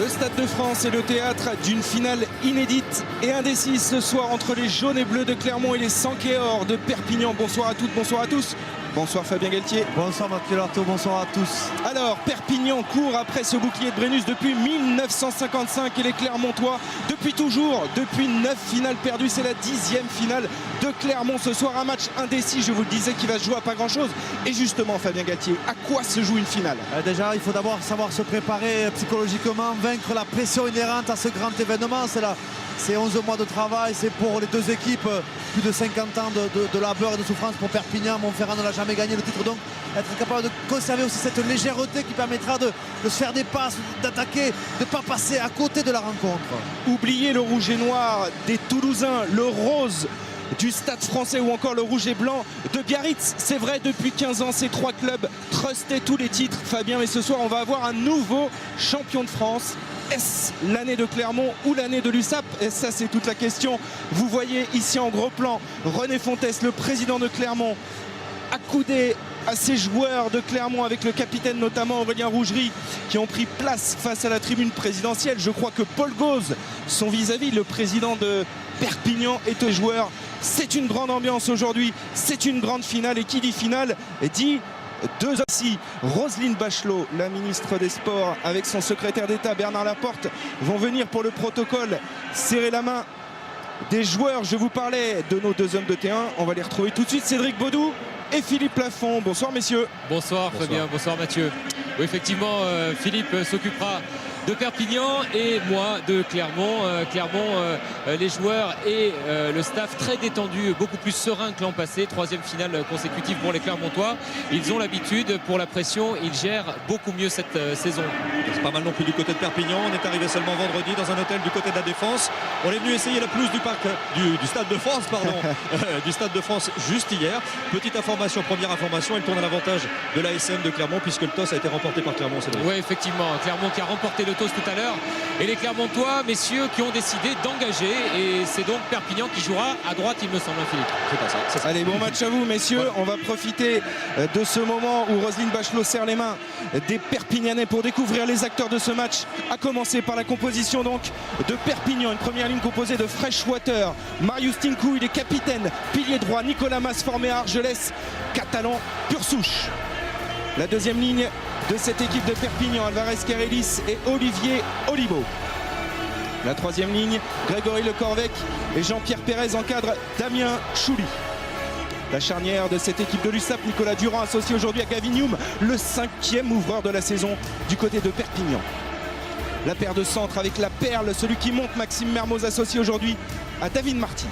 Le Stade de France est le théâtre d'une finale inédite et indécise ce soir entre les jaunes et bleus de Clermont et les Sankéors de Perpignan. Bonsoir à toutes, bonsoir à tous. Bonsoir Fabien Galtier. Bonsoir Mathieu Lartaud, bonsoir à tous. Alors Perpignan court après ce bouclier de Brennus depuis 1955 et les Clermontois depuis toujours, depuis 9 finales perdues. C'est la 10e finale de Clermont ce soir. Un match indécis, je vous le disais, qui va se jouer à pas grand chose. Et justement Fabien Galtier, à quoi se joue une finale? Déjà il faut d'abord savoir se préparer psychologiquement, vaincre la pression inhérente à ce grand événement. C'est 11 mois de travail, c'est pour les deux équipes plus de 50 ans de labeur et de souffrance pour Perpignan. Montferrand ne l'a jamais gagné le titre, donc être capable de conserver aussi cette légèreté qui permettra de se faire des passes, d'attaquer, de ne pas passer à côté de la rencontre. Oubliez le rouge et noir des Toulousains, le rose du Stade Français ou encore le rouge et blanc de Biarritz. C'est vrai, depuis 15 ans, ces trois clubs trustaient tous les titres, Fabien, mais ce soir on va avoir un nouveau champion de France. Est-ce l'année de Clermont ou l'année de l'USAP? Et ça, c'est toute la question. Vous voyez ici en gros plan René Fontès, le président de Clermont, accoudé à ces joueurs de Clermont avec le capitaine notamment Aurélien Rougerie qui ont pris place face à la tribune présidentielle. Je crois que Paul Gauze, son vis-à-vis, le président de Perpignan, est aux joueurs. C'est une grande ambiance aujourd'hui, c'est une grande finale et qui dit finale dit deux aussi. Roselyne Bachelot, la ministre des Sports, avec son secrétaire d'État Bernard Laporte, vont venir pour le protocole serrer la main des joueurs. Je vous parlais de nos deux hommes de terrain. On va les retrouver tout de suite. Cédric Baudou et Philippe Lafont. Bonsoir messieurs. Bonsoir Fabien, bonsoir Mathieu. Oui, effectivement, Philippe s'occupera de Perpignan et moi de Clermont. Les joueurs et le staff très détendus, beaucoup plus serein que l'an passé. Troisième finale consécutive pour les Clermontois. Ils ont l'habitude, pour la pression, ils gèrent beaucoup mieux cette saison. C'est pas mal non plus du côté de Perpignan. On est arrivé seulement vendredi dans un hôtel du côté de la Défense. On est venu essayer la pelouse du parc du Stade de France, pardon, du Stade de France juste hier. Petite information, première information, elle tourne à l'avantage de l'ASM de Clermont puisque le TOS a été remporté par Clermont. Oui, effectivement, Clermont qui a remporté le TOS tout à l'heure et les Clermontois, messieurs, qui ont décidé d'engager, et c'est donc Perpignan qui jouera à droite, il me semble, Philippe. C'est pas ça. Allez, bon match à vous messieurs. Voilà. On va profiter de ce moment où Roselyne Bachelot serre les mains des Perpignanais pour découvrir les acteurs de ce match, à commencer par la composition donc de Perpignan. Une première ligne composée de Freshwater, Marius Tinkou, il est capitaine, pilier droit, Nicolas Mas, formé à Argelès, catalan pure souche. La deuxième ligne de cette équipe de Perpignan, Alvarez Kerelis et Olivier Olibo. La troisième ligne, Grégory Lecorvec et Jean-Pierre Pérez encadrent Damien Chouli. La charnière de cette équipe de l'USAP, Nicolas Durand, associé aujourd'hui à Gavin Hume, le 5e ouvreur de la saison du côté de Perpignan. La paire de centre avec la perle, celui qui monte, Maxime Mermoz, associé aujourd'hui à David Marty.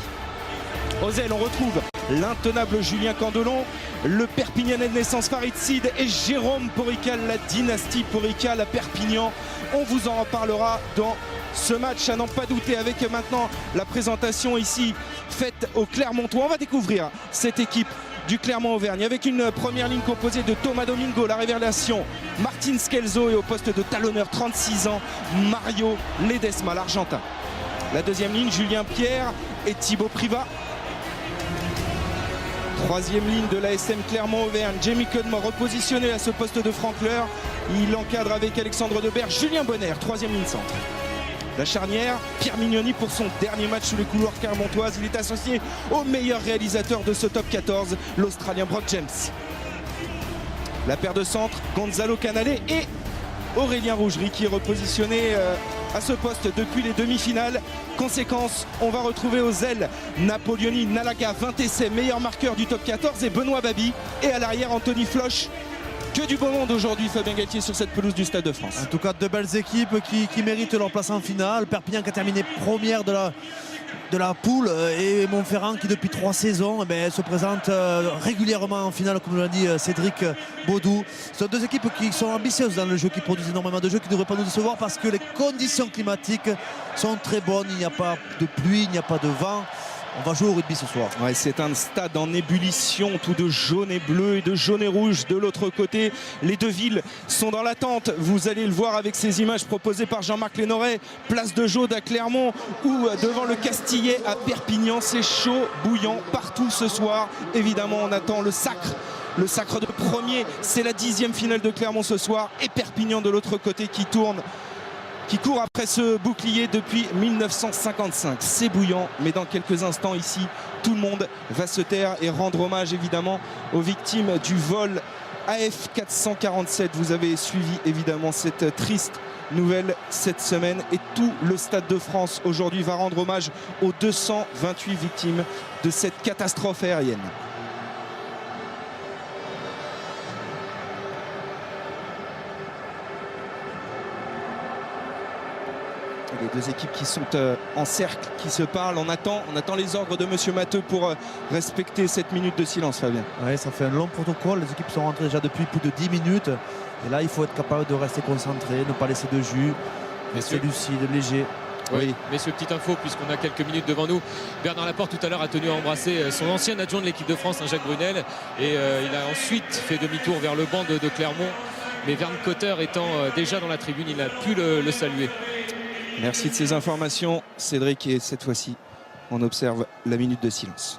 Aux ailes, on retrouve l'intenable Julien Candelon, le Perpignanais de naissance Farid Sid et Jérôme Porical, la dynastie Porical à Perpignan. On vous en reparlera dans ce match, à n'en pas douter, avec maintenant la présentation ici faite au Clermontois. On va découvrir cette équipe du Clermont-Auvergne avec une première ligne composée de Thomas Domingo, la révélation, Martin Scelzo et au poste de talonneur, 36 ans, Mario Ledesma, l'Argentin. La deuxième ligne, Julien Pierre et Thibaut Privat. Troisième ligne de l'ASM Clermont-Auvergne, Jamie Cudmore repositionné à ce poste de Franck Leur. Il encadre avec Alexandre Debert, Julien Bonner, troisième ligne centre. La charnière, Pierre Mignoni pour son dernier match sous les couloirs clermontoises. Il est associé au meilleur réalisateur de ce top 14, l'Australien Brock James. La paire de centre, Gonzalo Canale et Aurélien Rougerie qui est repositionné à ce poste depuis les demi-finales. Conséquence, on va retrouver aux ailes Napoleoni Nalaga, 20 essais, meilleur marqueur du top 14, et Benoît Babi. Et à l'arrière, Anthony Floch. Que du beau monde aujourd'hui, Fabien Galtier, sur cette pelouse du Stade de France. En tout cas, de belles équipes qui méritent leur place en finale. Perpignan qui a terminé première de la poule, et Montferrand qui depuis 3 saisons se présente régulièrement en finale, comme l'a dit Cédric Baudou. Ce sont deux équipes qui sont ambitieuses dans le jeu, qui produisent énormément de jeux, qui ne devraient pas nous décevoir parce que les conditions climatiques sont très bonnes. Il n'y a pas de pluie, il n'y a pas de vent. On va jouer au rugby ce soir. Ouais, c'est un stade en ébullition, tout de jaune et bleu et de jaune et rouge de l'autre côté. Les deux villes sont dans l'attente. Vous allez le voir avec ces images proposées par Jean-Marc Lénoret. Place de Jaude à Clermont ou devant le Castillet à Perpignan. C'est chaud, bouillant partout ce soir. Évidemment, on attend le sacre de premier. C'est la 10e finale de Clermont ce soir et Perpignan de l'autre côté qui tourne qui court après ce bouclier depuis 1955. C'est bouillant, mais dans quelques instants ici, tout le monde va se taire et rendre hommage évidemment aux victimes du vol AF 447. Vous avez suivi évidemment cette triste nouvelle cette semaine et tout le Stade de France aujourd'hui va rendre hommage aux 228 victimes de cette catastrophe aérienne. Les deux équipes qui sont en cercle, qui se parlent. On attend les ordres de Monsieur Matteux pour respecter cette minute de silence, Fabien. Oui, ça fait un long protocole. Les équipes sont rentrées déjà depuis plus de 10 minutes. Et là, il faut être capable de rester concentré, ne pas laisser de jus, rester lucide, léger. Oui, messieurs, petite info, puisqu'on a quelques minutes devant nous. Bernard Laporte, tout à l'heure, a tenu à embrasser son ancien adjoint de l'équipe de France, Jacques Brunel. Et il a ensuite fait demi-tour vers le banc de Clermont. Mais Vern Cotter étant déjà dans la tribune, il a pu le saluer. Merci de ces informations, Cédric. Et cette fois-ci, on observe la minute de silence.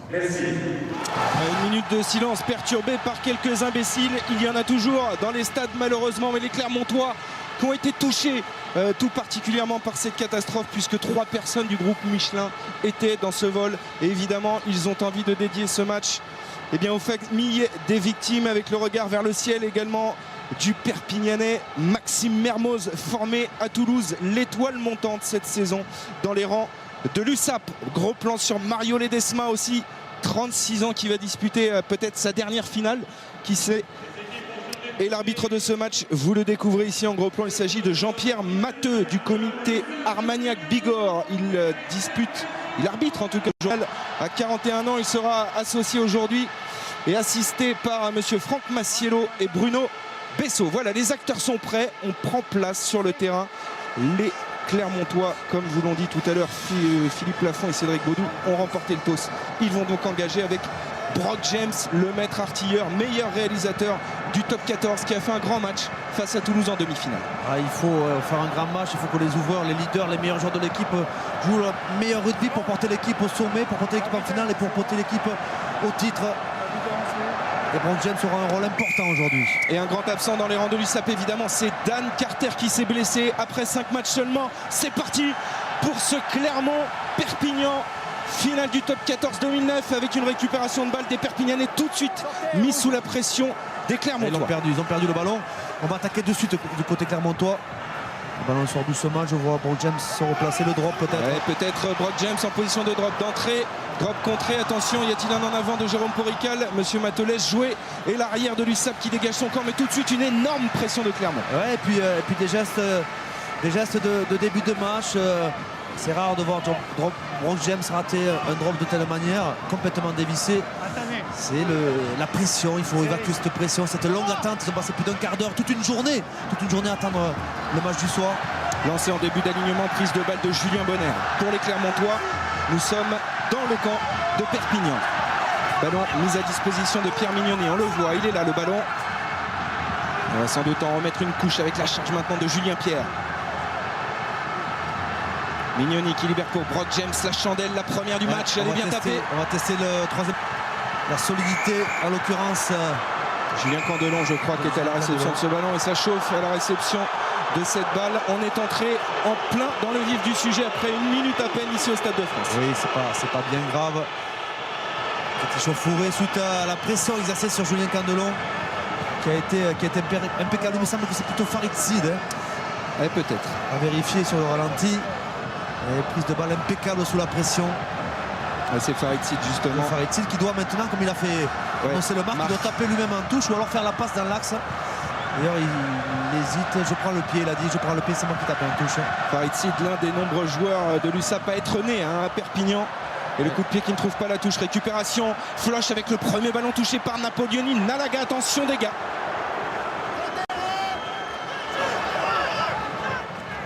Merci. Une minute de silence perturbée par quelques imbéciles. Il y en a toujours dans les stades malheureusement, mais les Clermontois qui ont été touchés tout particulièrement par cette catastrophe, puisque 3 personnes du groupe Michelin étaient dans ce vol. Et évidemment, ils ont envie de dédier ce match aux familles des victimes, avec le regard vers le ciel également du Perpignanais Maxime Mermoz, formé à Toulouse, l'étoile montante cette saison dans les rangs de l'USAP. Gros plan sur Mario Ledesma aussi, 36 ans, qui va disputer peut-être sa dernière finale, qui sait. Et l'arbitre de ce match, vous le découvrez ici en gros plan, il s'agit de Jean-Pierre Matteux du comité Armagnac-Bigorre. Il arbitre en tout cas à 41 ans. Il sera associé aujourd'hui et assisté par monsieur Franck Massiello et Bruno Bessot. Voilà, les acteurs sont prêts, on prend place sur le terrain. Les Clermontois, comme vous l'ont dit tout à l'heure, Philippe Lafont et Cédric Baudou ont remporté le toss. Ils vont donc engager avec Brock James, le maître artilleur, meilleur réalisateur du top 14, qui a fait un grand match face à Toulouse en demi-finale. Il faut faire un grand match, il faut que les ouvreurs, les leaders, les meilleurs joueurs de l'équipe jouent leur meilleur rugby pour porter l'équipe au sommet, pour porter l'équipe en finale et pour porter l'équipe au titre. Et Brock James aura un rôle important aujourd'hui. Et un grand absent dans les rangs de l'USAP, évidemment, c'est Dan Carter qui s'est blessé après 5 matchs seulement. C'est parti pour ce Clermont-Perpignan. Finale du top 14 2009 avec une récupération de balle des Perpignanais tout de suite mis sous la pression des Clermontois. Ils ont perdu le ballon. On va attaquer de suite du côté clermontois. Le ballon sort doucement, je vois Brock James se replacer, le drop peut-être. Ouais, peut-être Brock James en position de drop d'entrée. Drop contré, attention, y a-t-il un en avant de Jérôme Porical? Monsieur Matteux laisse jouer et l'arrière de l'USAP qui dégage son corps, mais tout de suite une énorme pression de Clermont. Ouais, et puis des gestes de début de match. C'est rare de voir Brock James rater un drop de telle manière, complètement dévissé. C'est la pression, il faut évacuer cette pression, cette longue attente. Ils ont passé plus d'un quart d'heure, toute une journée à attendre le match du soir. Lancé en début d'alignement, prise de balle de Julien Bonner. Pour les Clermontois, nous sommes dans le camp de Perpignan. Ballon mis à disposition de Pierre Mignoni, on le voit, il est là le ballon. On va sans doute en remettre une couche avec la charge maintenant de Julien Pierre. Mignoni qui libère pour Brock James, la chandelle, la première du match, elle est bien tapée. On va tester le troisième, la solidité en l'occurrence. Julien Candelon, je crois, qui est à la réception de ce ballon, et ça chauffe à la réception de cette balle. On est entré en plein dans le vif du sujet après une minute à peine ici au Stade de France. Oui, c'est pas bien grave. Petit chauffouré suite à la pression exercée sur Julien Candelon, qui a été impeccable. Il me semble que c'est plutôt Farid Sid. Peut-être. À vérifier sur le ralenti. Et prise de balle impeccable sous la pression. C'est Farid Sid justement. Farid Sid qui doit maintenant, comme il a fait annoncer le marque, il doit taper lui-même en touche ou alors faire la passe dans l'axe. D'ailleurs, il hésite. Je prends le pied, il a dit je prends le pied, c'est moi qui tape en touche. Farid Sid, l'un des nombreux joueurs de l'USAP à être né à Perpignan. Et le coup de pied qui ne trouve pas la touche. Récupération, flush avec le premier ballon touché par Napoleoni. Nalaga, attention dégâts.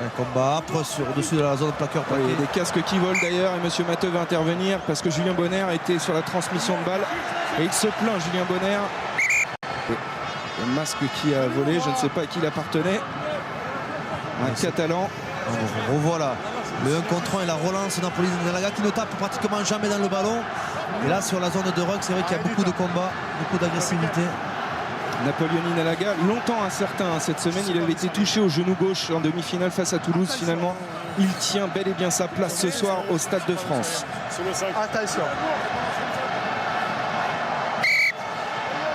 Un combat âpre au-dessus de la zone plaqueur. Il y a des casques qui volent d'ailleurs et Monsieur Matteux va intervenir parce que Julien Bonner était sur la transmission de balle et il se plaint, Julien Bonner. Et le masque qui a volé, je ne sais pas à qui il appartenait. Un Catalan. On revoit là le 1 contre 1 et la relance Napoli Nalaga qui ne tape pratiquement jamais dans le ballon. Et là sur la zone de ruck, c'est vrai qu'il y a beaucoup de combats, beaucoup d'agressivité. Napoleoni Nalaga, longtemps incertain cette semaine, il avait été touché au genou gauche en demi-finale face à Toulouse. Finalement, il tient bel et bien sa place ce soir au Stade de France. Attention.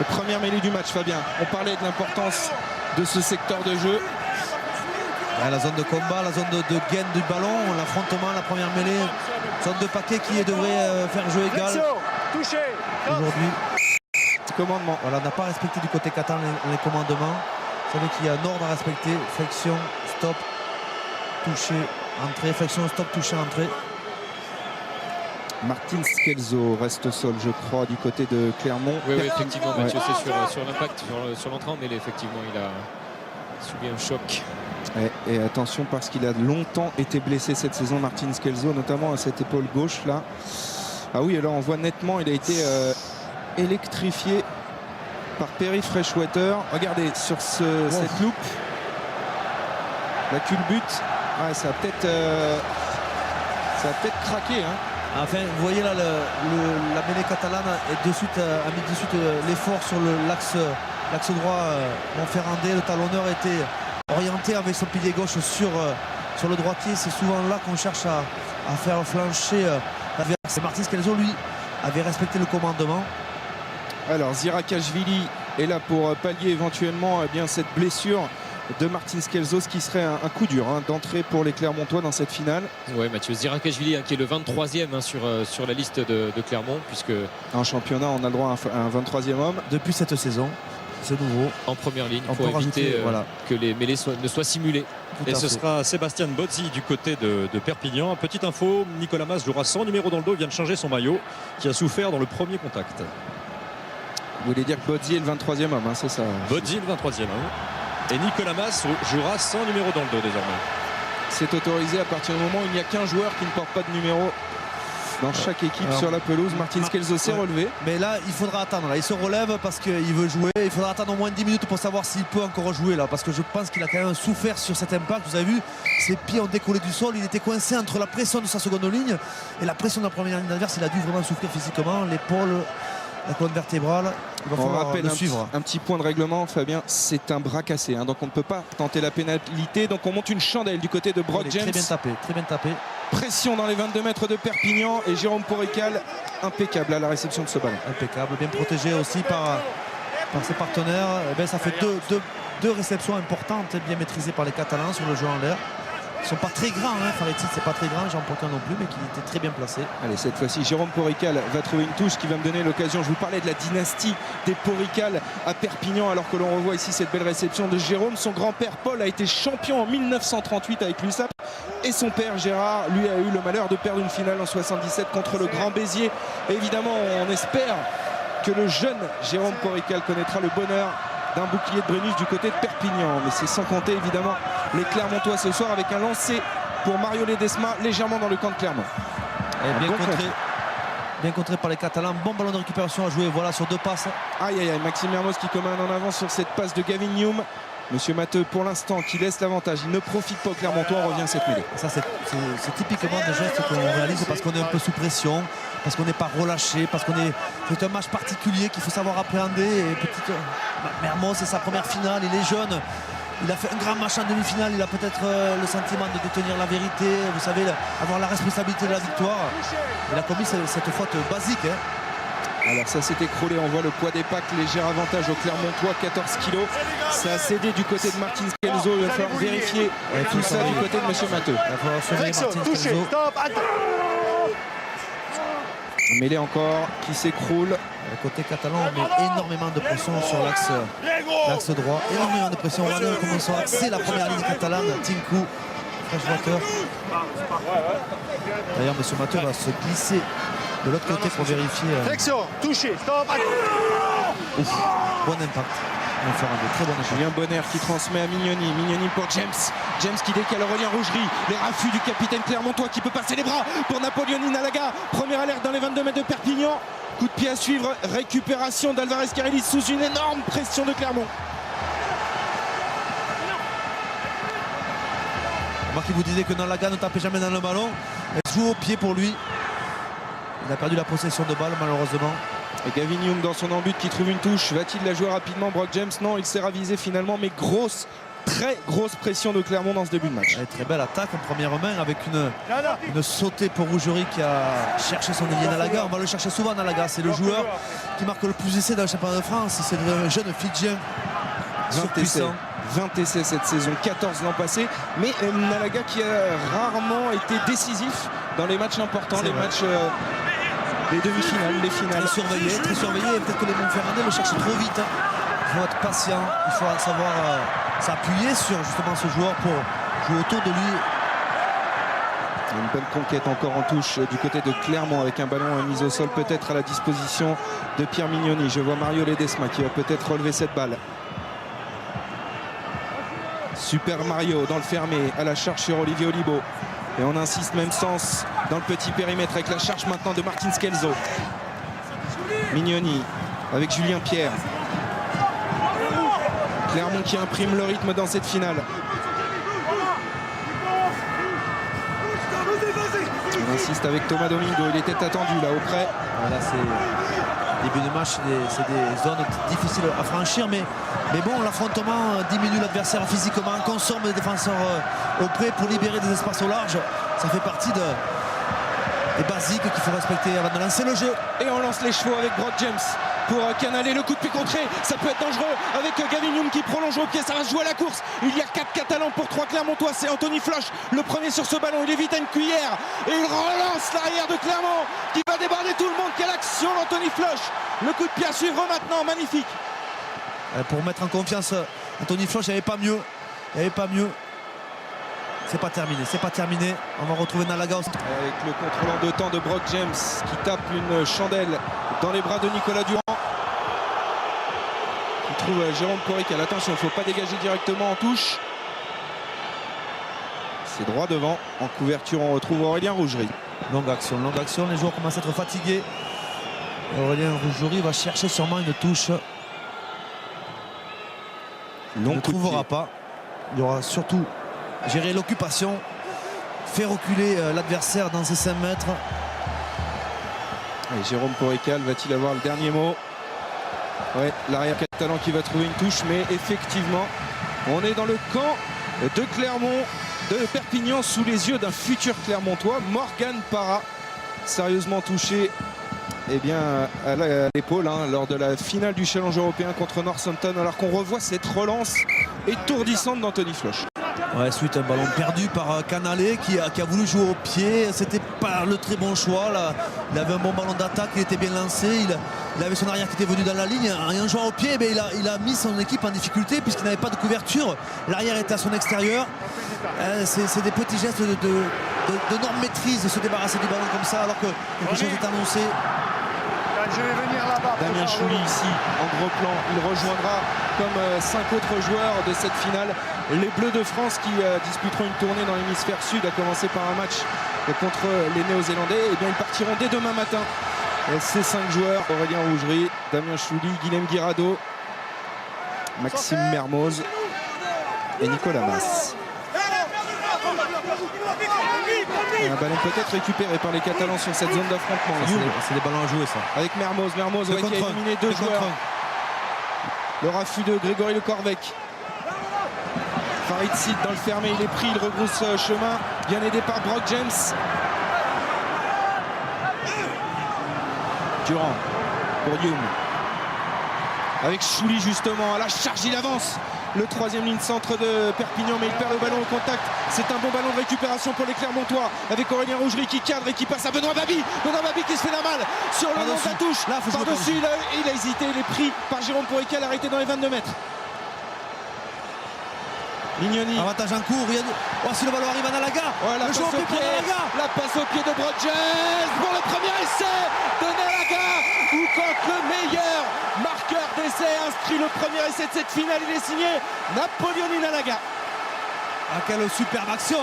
Le premier mêlée du match, Fabien. On parlait de l'importance de ce secteur de jeu. La zone de combat, la zone de gain du ballon, l'affrontement, la première mêlée, zone de paquet qui devrait faire jeu égal aujourd'hui. Commandement. Voilà, on n'a pas respecté du côté catalan les commandements. Vous savez qu'il y a un ordre à respecter. Flexion, stop, toucher, entrée. Flexion, stop, toucher, entrée. Martin Scelzo reste au sol, je crois, du côté de Clermont. Oui, effectivement, Mathieu, c'est sur l'impact, sur l'entrée en mêlée, effectivement, il a subi un choc. Et attention parce qu'il a longtemps été blessé cette saison, Martin Scelzo, notamment à cette épaule gauche là. Ah oui, alors on voit nettement, il a été électrifié par Perry Freshwater. Regardez sur cette loupe, la culbute. Ah, ça a peut-être craqué. Hein. Enfin, vous voyez là, la mêlée catalane est de suite, a mis de suite l'effort sur l'axe droit. Montferrandais, le talonneur était orienté avec son pilier gauche sur le droitier. C'est souvent là qu'on cherche à faire flancher l'adversaire. Martin Scelzo, lui, avait respecté le commandement. Alors Zirakashvili est là pour pallier éventuellement bien cette blessure de Martin Scelzo, ce qui serait un coup dur d'entrée pour les Clermontois dans cette finale. Oui, Mathieu Zirakashvili qui est le 23e sur la liste de Clermont, puisque en championnat on a le droit à un 23e homme. Depuis cette saison, c'est nouveau. En première ligne, on pour éviter voilà, que les mêlées ne soient simulées. Et ce sera Sébastien Bozzi du côté de Perpignan. Petite info, Nicolas Mas jouera sans numéro dans le dos, vient de changer son maillot, qui a souffert dans le premier contact. Vous voulez dire que Bozzi est le 23e homme, c'est ça? Bozzi le 23e homme. Et Nicolas Mas jouera sans numéro dans le dos désormais. C'est autorisé à partir du moment où il n'y a qu'un joueur qui ne porte pas de numéro dans chaque équipe. Alors, sur la pelouse. Martin Scelzo s'est relevé. Mais là, il faudra attendre. Là, il se relève parce qu'il veut jouer. Il faudra attendre au moins 10 minutes pour savoir s'il peut encore jouer là. Parce que je pense qu'il a quand même souffert sur cet impact. Vous avez vu, ses pieds ont décollé du sol. Il était coincé entre la pression de sa seconde ligne et la pression de la première ligne adverse. Il a dû vraiment souffrir physiquement. L'épaule, la colonne vertébrale. On rappelle un petit point de règlement, Fabien, c'est un bras cassé, donc on ne peut pas tenter la pénalité. Donc on monte une chandelle du côté de Brock James. Très bien tapé, très bien tapé. Pression dans les 22 mètres de Perpignan et Jérôme Porical impeccable à la réception de ce ballon. Impeccable, bien protégé aussi par ses partenaires. Et bien, ça fait deux réceptions importantes, bien maîtrisées par les Catalans sur le jeu en l'air. Ils ne sont pas très grands, Farid Sid c'est pas très grand, Jean Poquin non plus, mais qui était très bien placé. Allez, cette fois-ci, Jérôme Porical va trouver une touche qui va me donner l'occasion. Je vous parlais de la dynastie des Porical à Perpignan, alors que l'on revoit ici cette belle réception de Jérôme. Son grand-père Paul a été champion en 1938 avec l'USAP. Et son père Gérard, lui, a eu le malheur de perdre une finale en 77 contre le Grand Béziers. Et évidemment, on espère que le jeune Jérôme Porical connaîtra le bonheur d'un bouclier de Brennus du côté de Perpignan. Mais c'est sans compter évidemment les Clermontois ce soir avec un lancer pour Mario Ledesma légèrement dans le camp de Clermont. Bien contré par les Catalans. Bon ballon de récupération à jouer, voilà, sur 2 passes. Aïe aïe aïe, Maxime Mermoz qui commande en avant sur cette passe de Gavin Newm. Monsieur Matteux pour l'instant qui laisse l'avantage, il ne profite pas au Clermontois, on revient à cette mêlée. Ça c'est typiquement des gestes qu'on réalise parce qu'on est un peu sous pression, parce qu'on n'est pas relâché, parce c'est un match particulier qu'il faut savoir appréhender. Et Mermoz, c'est sa première finale, il est jeune, il a fait un grand match en demi-finale, il a peut-être le sentiment de détenir la vérité, vous savez, avoir la responsabilité de la victoire. Il a commis cette faute basique. Alors ça s'est écroulé, on voit le poids des packs, léger avantage au Clermontois, 14 kilos. Ça a cédé du côté de Martin Scelzo, il va falloir vérifier tout ça du côté de Monsieur Matteux. Il va falloir surveiller Martin Scelzo. Mêlée encore qui s'écroule. Côté catalan, on met énormément de pression sur l'axe droit. Énormément de pression. On va voir comment ils sont axés la première ligne catalane. Tinku, Freshwater. D'ailleurs, M. Mathieu va se glisser de l'autre côté pour vérifier. Flexion, touché, stop. Ouf, bon impact. On va faire un très bon impact. Julien Bonner qui transmet à Mignoni. Mignoni pour James. James qui décale Aurélien Rougerie. Les raffus du capitaine Clermontois qui peut passer les bras pour Napoléon Nalaga. Première alerte dans les 22 mètres de Perpignan. Coup de pied à suivre. Récupération d'Alvarez Carelli sous une énorme pression de Clermont. Moi qui vous disais que Nalaga ne tapait jamais dans le ballon. Elle joue au pied pour lui. Il a perdu la possession de balle malheureusement. Et Gavin Hume dans son embut qui trouve une touche. Va-t-il la jouer rapidement? Brock James, non, il s'est ravisé finalement. Mais très grosse pression de Clermont dans ce début de match. Très belle attaque en première main avec une sautée pour Rougerie qui a cherché son ailier Nalaga. On va le chercher souvent Nalaga. C'est le joueur qui marque le plus d'essais dans le championnat de France. C'est un jeune Fidjien. 20 essais cette saison, 14 l'an passé. Mais Nalaga qui a rarement été décisif dans les matchs importants, les matchs, les demi-finales, les finales. Très surveillé. Et peut-être que les Montferrandais le cherchent trop vite. Il faut être patient. Il faut savoir s'appuyer sur justement ce joueur pour jouer autour de lui. Une bonne conquête encore en touche du côté de Clermont avec un ballon mis au sol peut-être à la disposition de Pierre Mignoni. Je vois Mario Ledesma qui va peut-être relever cette balle. Super Mario dans le fermé à la charge sur Olivier Olibo. Et on insiste même sens dans le petit périmètre avec la charge maintenant de Martin Scelzo. Mignoni avec Julien Pierre. Clermont qui imprime le rythme dans cette finale. On insiste avec Thomas Domingo, il était attendu là auprès. Voilà, c'est début de match, c'est des zones difficiles à franchir, mais bon, l'affrontement diminue l'adversaire physiquement, consomme les défenseurs auprès pour libérer des espaces au large. Ça fait partie des basiques qu'il faut respecter avant de lancer le jeu. Et on lance les chevaux avec Brock James pour canaler le coup de pied contré. Ça peut être dangereux avec Gavin Hume qui prolonge au pied. Ça va se jouer à la course. Il y a 4 Catalans pour 3 Clermontois. C'est Anthony Floch, le premier sur ce ballon. Il évite à une cuillère et il relance l'arrière de Clermont qui va déborder tout le monde. Quelle action d'Anthony Floch. Le coup de pied à suivre maintenant. Magnifique. Pour mettre en confiance Anthony Floch, il n'y avait pas mieux. C'est pas terminé. On va retrouver Nalaga. Avec le contrôle en 2 temps de Brock James qui tape une chandelle dans les bras de Nicolas Durand. Qui trouve Jérôme Corical. Attention, il ne faut pas dégager directement en touche. C'est droit devant. En couverture, on retrouve Aurélien Rougerie. Longue action. Les joueurs commencent à être fatigués. Aurélien Rougerie va chercher sûrement une touche. Il ne trouvera pas. Il y aura surtout gérer l'occupation, faire reculer l'adversaire dans ses 5 mètres. Et Jérôme Corical va-t-il avoir le dernier mot? Ouais, l'arrière catalan qui va trouver une touche, mais effectivement, on est dans le camp de Clermont, de Perpignan, sous les yeux d'un futur Clermontois, Morgan Parra, sérieusement touché à l'épaule lors de la finale du Challenge européen contre Northampton, alors qu'on revoit cette relance étourdissante d'Anthony Floch. Ouais, suite à un ballon perdu par Canalé qui a voulu jouer au pied. C'était pas le très bon choix là. Il avait un bon ballon d'attaque, il était bien lancé, il avait son arrière qui était venu dans la ligne. En jouant au pied, il a mis son équipe en difficulté puisqu'il n'avait pas de couverture. L'arrière était à son extérieur. C'est des petits gestes de norme maîtrise de se débarrasser du ballon comme ça alors que quelque chose est annoncé. Je vais venir là-bas. Damien Chouli ici en gros plan, il rejoindra comme 5 autres joueurs de cette finale les Bleus de France qui disputeront une tournée dans l'hémisphère sud, à commencer par un match contre les Néo-Zélandais. Et bien ils partiront dès demain matin. Ces 5 joueurs: Aurélien Rougerie, Damien Chouli, Guilhem Guirado, Maxime Mermoz et Nicolas Mas. Un ballon peut-être récupéré par les Catalans sur cette zone d'affrontement. C'est des ballons à jouer ça. Avec Mermoz qui a éliminé 2 joueurs. Le raffut de Grégory Le Corvec. Farid Sid dans le fermé, il est pris, il rebrousse chemin, bien aidé par Brock James. Durand pour Hume. Avec Chouli justement, à la charge il avance. le troisième ligne centre de Perpignan, mais il perd le ballon au contact. C'est un bon ballon de récupération pour les Clermontois avec Aurélien Rougerie qui cadre et qui passe à Benoît Babi. Benoît Babi qui se fait la malle sur le long de la touche. Par-dessus, il a hésité, il est pris par Jérôme Porical, arrêté dans les 22 mètres. Mignoni. Avantage en cours. Oh, si le ballon arrive à Nalaga. Ouais, la passe au pied de Brock James pour le premier essai de Nalaga. Ou quand le meilleur marqueur d'essai inscrit le premier essai de cette finale, il est signé Napoléon Nalaga. Ah, quelle superbe action.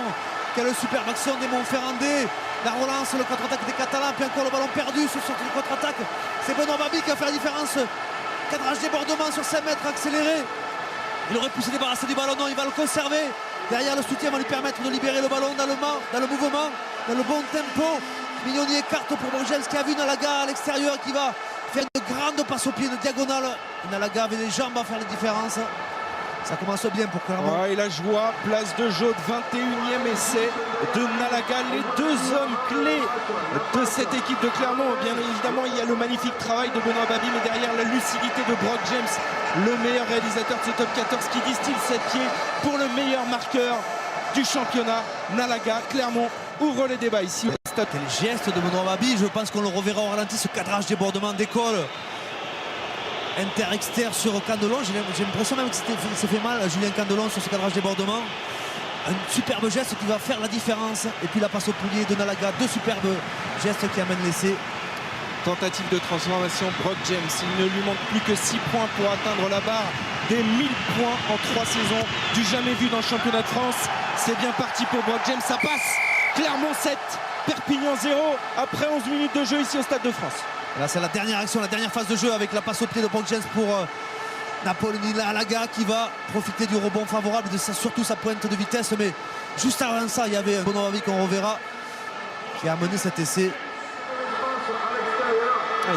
Quelle superbe action des Montferrandais. La relance, le contre-attaque des Catalans, puis encore le ballon perdu sur le contre-attaque. C'est Benoît Babi qui a fait la différence. Cadrage débordement sur 5 mètres accéléré. Il aurait pu se débarrasser du ballon, non, il va le conserver. Derrière, le soutien va lui permettre de libérer le ballon dans le mouvement, dans le bon tempo. Mignoni écarte pour Borges qui a vu Nalaga à l'extérieur qui va faire une grande passe au pied, une diagonale. Nalaga avait les jambes à faire la différence. Ça commence bien pour Clermont. Ouais, et la joie, place de jeu de 21e essai de Nalaga. Les deux hommes clés de cette équipe de Clermont. Bien évidemment, il y a le magnifique travail de Benoît Babi, mais derrière la lucidité de Brock James, le meilleur réalisateur de ce top 14 qui distille 7 pieds pour le meilleur marqueur du championnat. Nalaga, Clermont ouvre les débats ici. Quel geste de Benoît Babi, je pense qu'on le reverra au ralenti, ce cadrage débordement d'école. Inter-exter sur Candelon, j'ai l'impression même que s'est fait mal Julien Candelon sur ce cadrage débordement. Un superbe geste qui va faire la différence. Et puis la passe au poulier de Nalaga, deux superbes gestes qui amènent l'essai. Tentative de transformation, Brock James, il ne lui manque plus que 6 points pour atteindre la barre des 1000 points en 3 saisons, du jamais vu dans le championnat de France. C'est bien parti pour Brock James, ça passe. Clermont 7, Perpignan 0 après 11 minutes de jeu ici au Stade de France. Là c'est la dernière action, la dernière phase de jeu avec la passe au pied de Brock James pour Napoléon Nalaga qui va profiter du rebond favorable, de surtout sa pointe de vitesse. Mais juste avant ça, il y avait un Benoît Babi qu'on reverra qui a mené cet essai.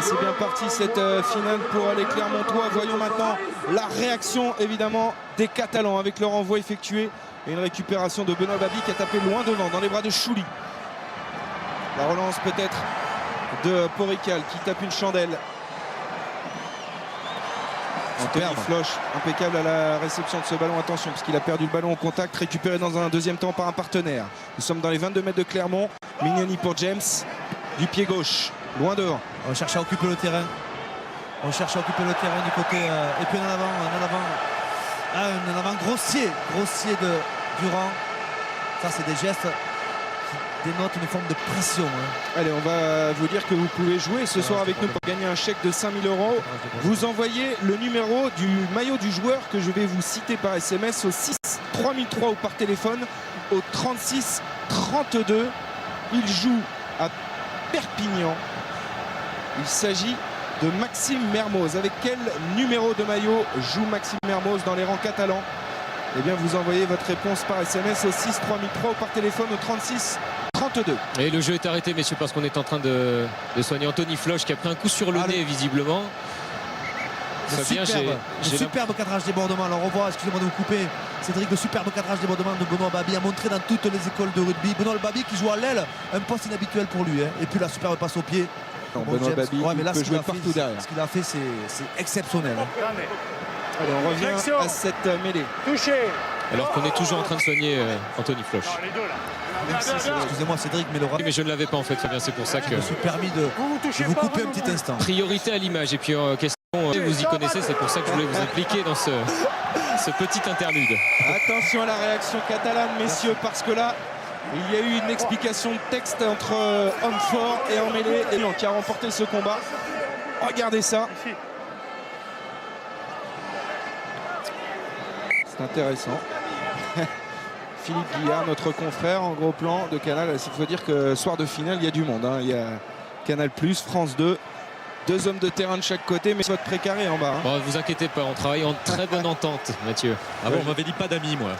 C'est bien parti cette finale pour les Clermontois. Voyons maintenant la réaction évidemment des Catalans avec leur envoi effectué et une récupération de Benoît Babi qui a tapé loin devant dans les bras de Chouli. La relance peut-être de Porical qui tape une chandelle. Anthony Floch, impeccable à la réception de ce ballon. Attention parce qu'il a perdu le ballon au contact, récupéré dans un deuxième temps par un partenaire. Nous sommes dans les 22 mètres de Clermont. Mignoni pour James, du pied gauche, loin devant. On cherche à occuper le terrain. On cherche à occuper le terrain du côté. Et puis en avant grossier de Durand. Ça c'est des gestes qui dénotent une forme de pression. Allez, on va vous dire que vous pouvez jouer ce soir avec nous pour gagner un chèque de 5 000 €. Vous envoyez le numéro du maillot du joueur que je vais vous citer par SMS au 6 3003 ou par téléphone au 36 32. Il joue à Perpignan. Il s'agit de Maxime Mermoz. Avec quel numéro de maillot joue Maxime Mermoz dans les rangs catalans? Eh bien, vous envoyez votre réponse par SMS au 6 3003 ou par téléphone au 36 32. Et le jeu est arrêté, messieurs, parce qu'on est en train de soigner Anthony Floch qui a pris un coup sur le nez, visiblement. Superbe cadrage débordement. Alors on voit, excusez-moi de vous couper, Cédric, le superbe cadrage débordement de Benoît Babi a montré dans toutes les écoles de rugby. Benoît Babi qui joue à l'aile, un poste inhabituel pour lui. Et puis la superbe passe au pied. Benoît Babi peut jouer partout derrière. Ce qu'il a fait, c'est exceptionnel. Allez, on revient à cette mêlée. Touché. Alors qu'on est toujours en train de soigner Anthony Floch. Excusez-moi Cédric, mais le mais je ne l'avais pas en fait, Fabien, c'est pour ça que je me suis permis de vous couper un petit instant. Priorité à l'image. Et puis en question, vous y connaissez, c'est pour ça que je voulais vous impliquer dans ce petit interlude. Attention à la réaction catalane, messieurs, parce que là, il y a eu une explication de texte entre homme fort et en mêlée et qui a remporté ce combat. Regardez ça. C'est intéressant. Philippe Guillard, notre confrère en gros plan de Canal. Il faut dire que soir de finale, il y a du monde. Il y a Canal+, France 2. Deux hommes de terrain de chaque côté, mais votre précaré en bas. Bon, vous inquiétez pas, on travaille en très bonne entente, Mathieu. Ah bon, on m'avait dit pas d'amis, moi.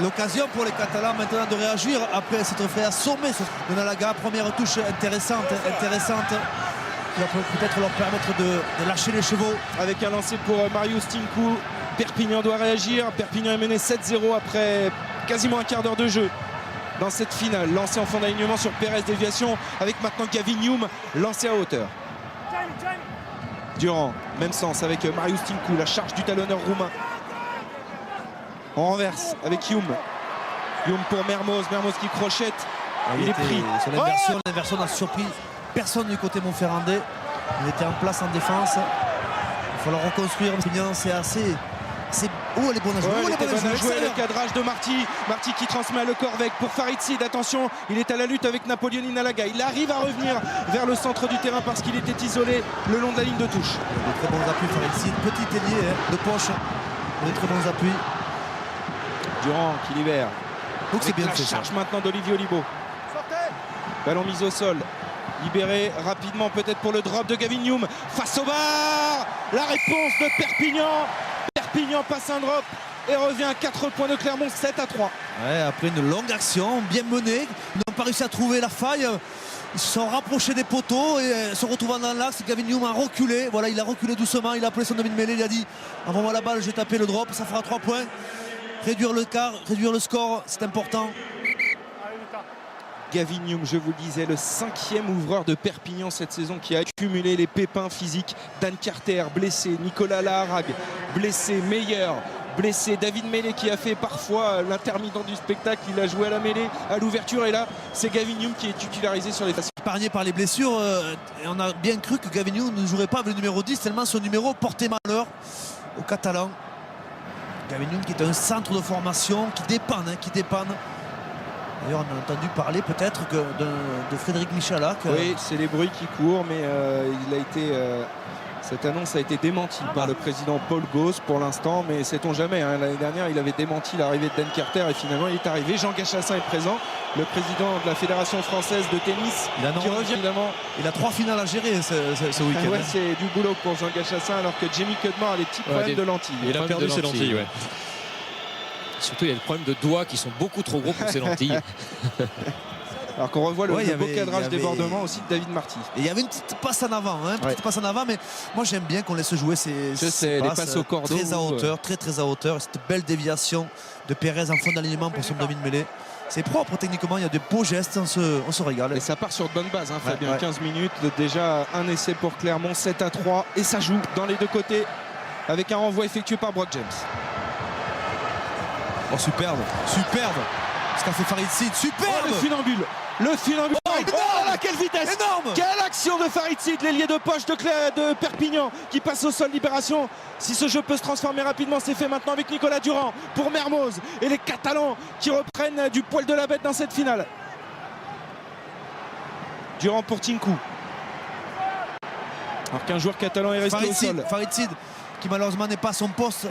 L'occasion pour les Catalans maintenant de réagir après s'être fait assommer de Nalaga. Première touche intéressante qui va peut-être leur permettre de lâcher les chevaux. Avec un lancer pour Marius Tinku. Perpignan doit réagir. Perpignan est mené 7-0 après quasiment un quart d'heure de jeu dans cette finale. Lancé en fond d'alignement sur Pérez, déviation avec maintenant Gavin Hume, lancé à hauteur. Durand, même sens avec Marius Tinku, la charge du talonneur roumain. On renverse avec Youm. Youm pour Mermoz qui crochette. Il est pris. Sur l'inversion n'a surpris personne du côté montferrandais. Il était en place en défense. Il va falloir reconstruire. C'est assez. Oh, elle est bonne à jouer. Elle était bonne à jouer. Le cadrage de Marty qui transmet à Le Corvec pour Farid Sid. Attention, il est à la lutte avec Napoléon Inalaga. Il arrive à revenir vers le centre du terrain parce qu'il était isolé le long de la ligne de touche. De très bons appuis, Farid Sid. Petit ailier de poche. De très bons appuis. Durand qui libère. Donc c'est bien la fait. Charge maintenant d'Olivier Olibo. Ballon mis au sol. Libéré rapidement peut-être pour le drop de Gavin Youm. Face au bar. La réponse de Perpignan. Perpignan passe un drop et revient à 4 points de Clermont, 7-3. Ouais, après une longue action, bien menée. Ils n'ont pas réussi à trouver la faille. Ils se sont rapprochés des poteaux et se retrouvant dans l'axe, Gavin Youm a reculé. Voilà, il a reculé doucement. Il a appelé son demi-mêlée. Il a dit envoie-moi la balle, je vais taper le drop. Ça fera 3 points. Réduire le quart, réduire le score, c'est important. Gavin Youm, je vous le disais, le 5e ouvreur de Perpignan cette saison qui a accumulé les pépins physiques. Dan Carter blessé, Nicolas Laharag blessé, Meyer blessé, David Mêlé qui a fait parfois l'intermittent du spectacle. Il a joué à la mêlée, à l'ouverture, et là c'est Gavin Youm qui est titularisé sur les faces. Épargné par les blessures, et on a bien cru que Gavin Youm ne jouerait pas avec le numéro 10 tellement son numéro portait malheur aux Catalans. Gavin Youm qui est un centre de formation qui dépanne. D'ailleurs, on a entendu parler peut-être de Frédéric Michalak. Oui, c'est les bruits qui courent, mais cette annonce a été démentie par le président Paul Gauss pour l'instant, mais sait-on jamais. L'année dernière, il avait démenti l'arrivée de Dan Carter et finalement, il est arrivé. Jean Gachassin est présent, le président de la Fédération française de tennis, qui revient évidemment. Il a 3 finales à gérer ce week-end. Ouais, c'est du boulot pour Jean Gachassin, alors que Jamie Cudmore a des petits problèmes de lentilles. Il a perdu ses lentilles. Ouais. Surtout, il y a le problème de doigts qui sont beaucoup trop gros pour ses lentilles. Alors qu'on revoit le beau cadrage débordement aussi de David Marty. Et il y avait une petite passe en avant, passe en avant, mais moi j'aime bien qu'on laisse jouer ces passes au cordeau. Très à hauteur, très à hauteur. Cette belle déviation de Pérez en fond d'alignement pour son demi-mêlée. C'est propre techniquement, il y a de beaux gestes, on se régale. Et ça part sur de bonnes bases, Fabien. 15 minutes, déjà un essai pour Clermont, 7-3, et ça joue dans les deux côtés avec un renvoi effectué par Brock James. Oh, superbe. Ce qu'a fait Farid Sid, superbe. Le funambule. Oh là, quelle vitesse. Énorme. Quelle action de Farid Sid, l'ailier de poche de Perpignan qui passe au sol, libération. Si ce jeu peut se transformer rapidement, c'est fait maintenant avec Nicolas Durand pour Mermoz et les Catalans qui reprennent du poil de la bête dans cette finale. Durand pour Tinku. Alors qu'un joueur catalan est resté au sol. Farid Sid qui malheureusement n'est pas à son poste.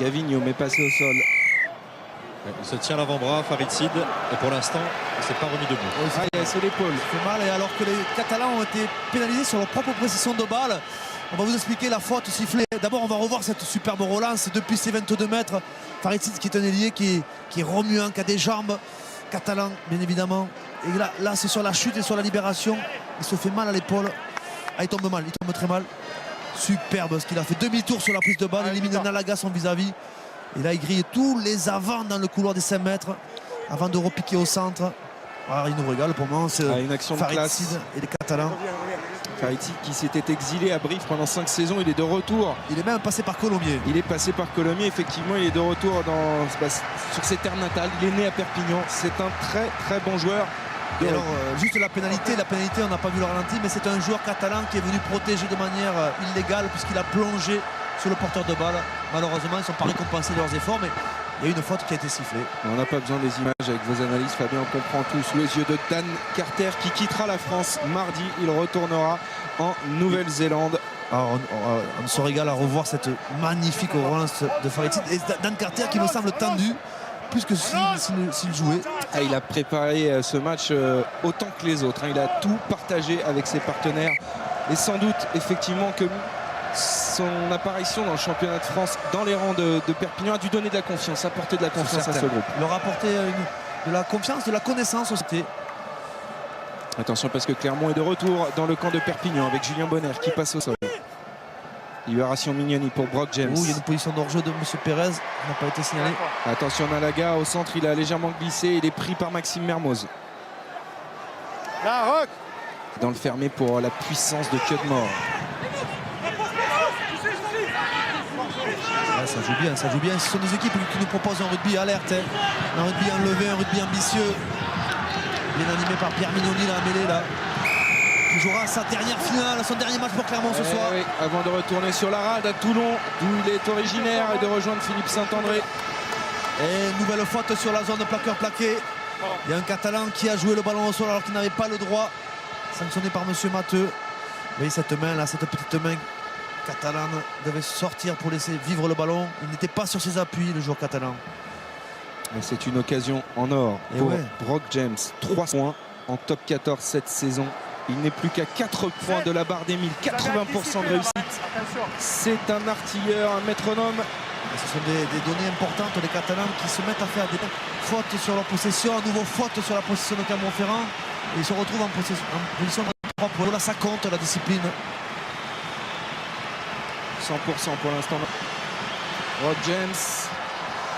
Gavin Youm est passé au sol. Il se tient l'avant-bras, Farid Sid, et pour l'instant, il ne s'est pas remis debout. C'est l'épaule. Ça fait mal, et alors que les Catalans ont été pénalisés sur leur propre précision de balle. On va vous expliquer la faute sifflée. D'abord, on va revoir cette superbe relance depuis ses 22 mètres. Farid Sid qui est un ailier qui est remuant, qui a des jambes. Catalan, bien évidemment. Et là c'est sur la chute et sur la libération. Il se fait mal à l'épaule. Il tombe mal, il tombe très mal. Superbe ce qu'il a fait. Demi-tour sur la prise de balle, élimine Nalaga son vis-à-vis. Et là, il grille tous les avants dans le couloir des 5 mètres avant de repiquer au centre. Alors, il nous régale pour le moment. C'est une action de classe. Sid et les Catalans. Farid Sid qui s'était exilé à Brive pendant 5 saisons, il est de retour. Il est même passé par Colomiers. Il est passé par Colomiers, effectivement, il est de retour sur ses terres natales. Il est né à Perpignan. C'est un très bon joueur. Et alors, juste la pénalité, on n'a pas vu le ralenti, mais c'est un joueur catalan qui est venu protéger de manière illégale puisqu'il a plongé sur le porteur de balle. Malheureusement, ils ne sont pas récompensés de leurs efforts, mais il y a eu une faute qui a été sifflée. On n'a pas besoin des images avec vos analyses, Fabien, on comprend tout. Sous les yeux de Dan Carter qui quittera la France mardi, il retournera en Nouvelle-Zélande. Alors, on se régale à revoir cette magnifique relance de Farid Sid. Et Dan Carter qui me semble tendu, plus que s'il jouait. Il a préparé ce match autant que les autres. Il a tout partagé avec ses partenaires. Et sans doute, effectivement, que son apparition dans le championnat de France, dans les rangs de Perpignan, a dû donner de la confiance, apporter de la confiance à ce groupe. Il leur a apporté de la confiance, de la connaissance aussi. Attention parce que Clermont est de retour dans le camp de Perpignan avec Julien Bonner qui passe au sol. Libération Mignoni pour Brock James. Il y a une position d'hors-jeu de M. Pérez, qui n'a pas été signalée. Attention Nalaga au centre, il a légèrement glissé, il est pris par Maxime Mermoz. Là, Rock. Dans le fermé pour la puissance de Cudmore. Ouais, ça joue bien, ça joue bien. Ce sont des équipes qui nous proposent un rugby alerte, hein. Un rugby enlevé, un rugby ambitieux. Bien animé par Pierre Mignoni, la mêlée là. Qui jouera sa dernière finale, son dernier match pour Clermont ce soir. Oui, avant de retourner sur la rade à Toulon, d'où il est originaire, et de rejoindre Philippe Saint-André. Et nouvelle faute sur la zone de plaqueur-plaqué. Il y a un Catalan qui a joué le ballon au sol alors qu'il n'avait pas le droit. Sanctionné par monsieur Matteux. Vous voyez cette main là, cette petite main catalane devait sortir pour laisser vivre le ballon. Il n'était pas sur ses appuis, le joueur catalan. Et c'est une occasion en or Et pour ouais. Brock James. 3 points en top 14 cette saison. Il n'est plus qu'à 4 points de la barre des 1000. 80% de réussite. C'est un artilleur, un métronome. Et ce sont des données importantes, les Catalans qui se mettent à faire des fautes sur leur possession, à nouveau faute sur la possession de Clermont-Ferrand. Et ils se retrouvent en position de 3 points. Là, ça compte la discipline. 100% pour l'instant. Brock James.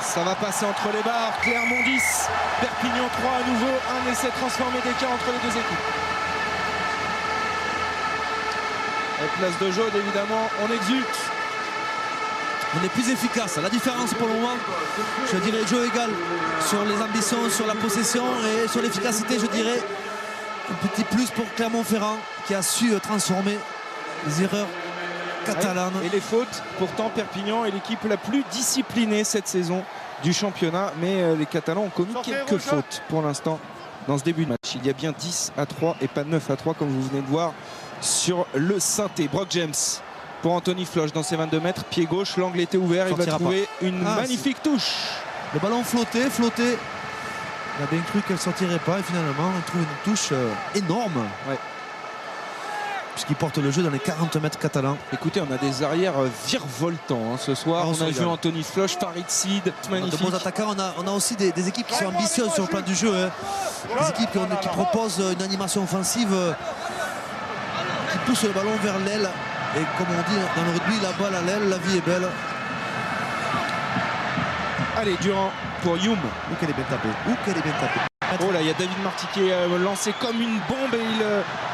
Ça va passer entre les barres. Clermont 10, Perpignan 3 à nouveau. Un essai transformé d'écart entre les deux équipes. Et place de jaune, évidemment, on exulte. On est plus efficace. La différence pour le moment, je dirais jeu égal sur les ambitions, sur la possession et sur l'efficacité, je dirais un petit plus pour Clermont-Ferrand qui a su transformer les erreurs catalanes. Et les fautes, pourtant Perpignan est l'équipe la plus disciplinée cette saison du championnat, mais les Catalans ont commis quelques fautes pour l'instant dans ce début de match. Il y a bien 10-3 et pas 9-3 comme vous venez de voir sur le synthé. Brock James pour Anthony Floch dans ses 22 mètres, pied gauche, l'angle était ouvert, il va trouver une magnifique touche. Le ballon flottait. Il a bien cru qu'elle ne sortirait pas et finalement il trouve une touche énorme. Ouais. Puisqu'il porte le jeu dans les 40 mètres catalans. Écoutez, on a des arrières virevoltants hein, ce soir. On a vu Anthony Floch, Farid Sid, magnifique. De bons attaquants, on a aussi des équipes qui sont ambitieuses sur le plan du jeu. Hein. Des équipes qui proposent une animation offensive qui pousse le ballon vers l'aile. Et comme on dit dans le rugby, la balle à l'aile, la vie est belle. Allez, Durand pour Youm. Où qu'elle est bien tapée. Oh là, il y a David Marty qui est lancé comme une bombe et il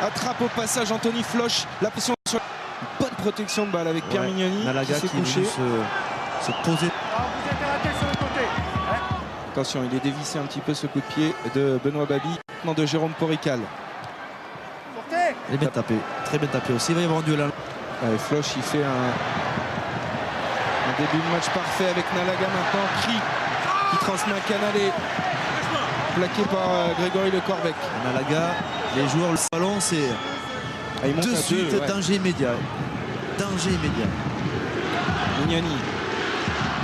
attrape au passage Anthony Floch. La pression sur une bonne protection de balle avec Pierre Mignoni Nalaga qui s'est couché. Se poser. Vous êtes arrêté sur le côté. Attention, il est dévissé un petit peu ce coup de pied de Benoît Babi. Maintenant de Jérôme Porical. Sortez. Elle est bien tapée. Très bien tapée aussi. Il va y avoir un duel là. Allez, Floch, il fait un début de match parfait avec Nalaga maintenant. Cri qui transmet à Canalé. Plaqué par Grégory Le Corvec. Nalaga, les joueurs, le ballon, c'est de suite danger immédiat. Danger immédiat. Mignoni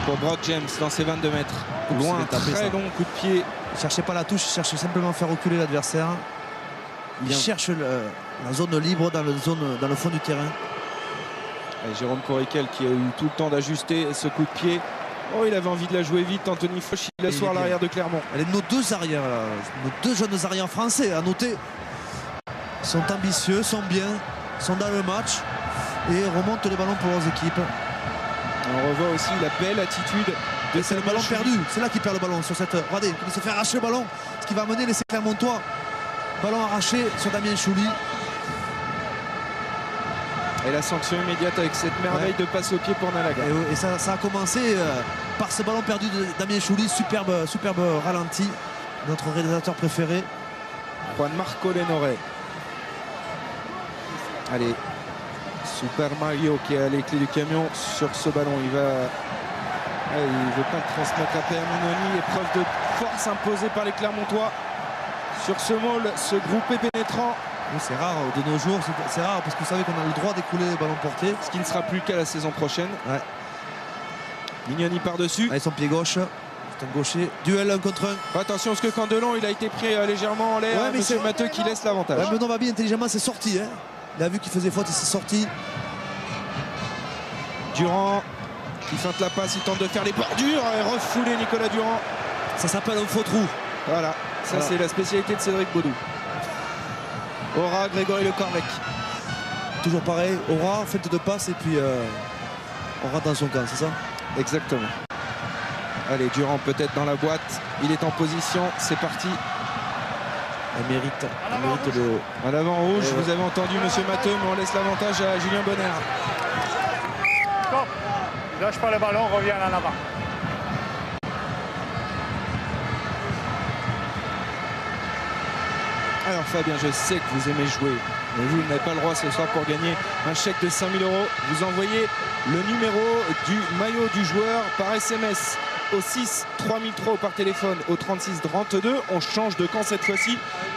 pour Brock James dans ses 22 mètres. Loin, très long coup de pied. Ne cherchez pas la touche, cherchez simplement à faire reculer l'adversaire. Il cherche la zone libre dans le fond du terrain. Et Jérôme Porical qui a eu tout le temps d'ajuster ce coup de pied. Oh, il avait envie de la jouer vite. Anthony Floch, il assoit l'arrière de Clermont. Elle est nos deux arrières, là. Nos deux jeunes arrières français, à noter. Ils sont ambitieux, sont bien, sont dans le match et remontent les ballons pour leurs équipes. On revoit aussi la belle attitude de c'est le ballon perdu. C'est là qu'il perd le ballon sur cette. Regardez, il se fait arracher le ballon. Ce qui va amener l'essai Clermontois. Ballon arraché sur Damien Chouli. Et la sanction immédiate avec cette merveille de passe au pied pour Nalaga. Et ça a commencé par ce ballon perdu de Damien Chouli. Superbe ralenti. Notre réalisateur préféré. Juan Marco Lenore. Allez. Super Mario qui a les clés du camion sur ce ballon. Il ne veut pas le transmettre à Pierre Mignoni. Épreuve de force imposée par les Clermontois. Sur ce maul, ce groupé pénétrant. Oui, c'est rare de nos jours, c'est rare parce que vous savez qu'on a le droit d'écouler les ballons portés. Ce qui ne sera plus le cas la saison prochaine. Ouais. Mignoni par-dessus. Allez, son pied gauche. C'est un gaucher. Duel 1 contre 1. Attention parce que Candelon il a été pris légèrement en l'air. Ouais, mais Monsieur Matteux qui laisse l'avantage. Ouais, Benoît Babi intelligemment s'est sorti. Hein. Il a vu qu'il faisait faute, il s'est sorti. Durand qui feinte la passe, il tente de faire les bordures et refouler Nicolas Durand. Ça s'appelle un faux trou. Voilà, ça c'est la spécialité de Cédric Baudou. Aura, Grégory Le Corvec. Toujours pareil, Aura, fête de passe et puis Aura dans son camp, c'est ça? Exactement. Allez, Durand peut-être dans la boîte. Il est en position, c'est parti. Elle mérite le... À l'avant rouge, vous avez entendu Monsieur Matteux, mais on laisse l'avantage à Julien Bonner. Lâche pas le ballon, reviens en avant. Alors Fabien, je sais que vous aimez jouer, mais vous n'avez pas le droit ce soir pour gagner un chèque de 5 000 €. Vous envoyez le numéro du maillot du joueur par SMS au 6 3003 ou par téléphone au 36 32. On change de camp cette fois-ci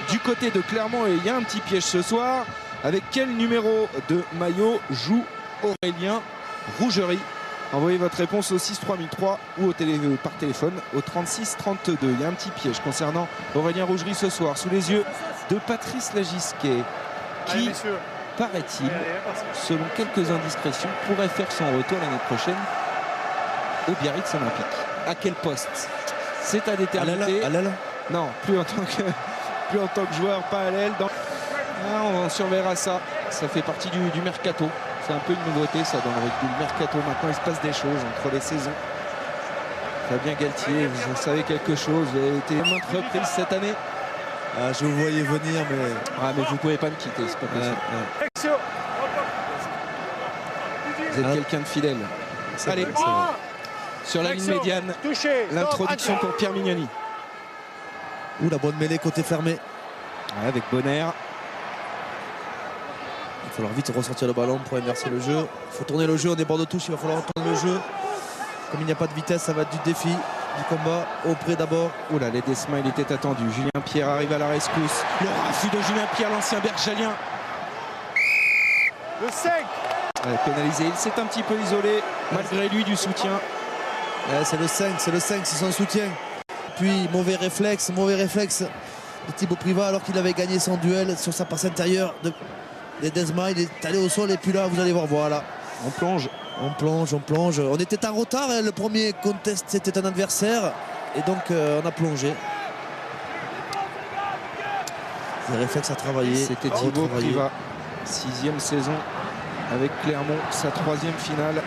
du côté de Clermont et il y a un petit piège ce soir. Avec quel numéro de maillot joue Aurélien Rougerie? Envoyez votre réponse au 6 3003 ou par téléphone au 36 32. Il y a un petit piège concernant Aurélien Rougerie ce soir sous les yeux de Patrice Lagisquet qui, paraît-il, selon quelques indiscrétions, pourrait faire son retour l'année prochaine au Biarritz Olympique. À quel poste? C'est à déterminer. À l'aile? Non, plus en tant que joueur, pas à l'aile. On surveillera ça. Ça fait partie du mercato. C'est un peu une nouveauté ça dans le rugby. Le mercato, maintenant il se passe des choses entre les saisons. Fabien Galtier, vous en savez quelque chose. Vous avez été maintes reprises cette année. Ah, je vous voyais venir, mais... Ah, mais vous ne pouvez pas me quitter, c'est pas possible. Vous êtes quelqu'un de fidèle. Allez, sur la ligne médiane, l'introduction pour Pierre Mignoni. Ouh, la bonne mêlée côté fermé. Ouais, avec Bonner. Il va falloir vite ressortir le ballon pour inverser le jeu. Il faut tourner le jeu, on est bord de touche, il va falloir tourner le jeu. Comme il n'y a pas de vitesse, ça va être du défi, du combat. Auprès d'abord. Oula, les Desma, il était attendu. Julien Pierre arrive à la rescousse. Le raffut de Julien Pierre, l'ancien bergalien. Le 5. Pénalisé, il s'est un petit peu isolé, malgré lui, du soutien. C'est le 5, c'est son soutien. Puis mauvais réflexe de Thibaut Privat alors qu'il avait gagné son duel sur sa passe intérieure de Desma. Il est allé au sol et puis là vous allez voir, voilà. On plonge. On était en retard, hein. Le premier contest c'était un adversaire et donc on a plongé. Les réflexes à travailler. C'était Thibaut Privat, 6e saison avec Clermont, sa 3e finale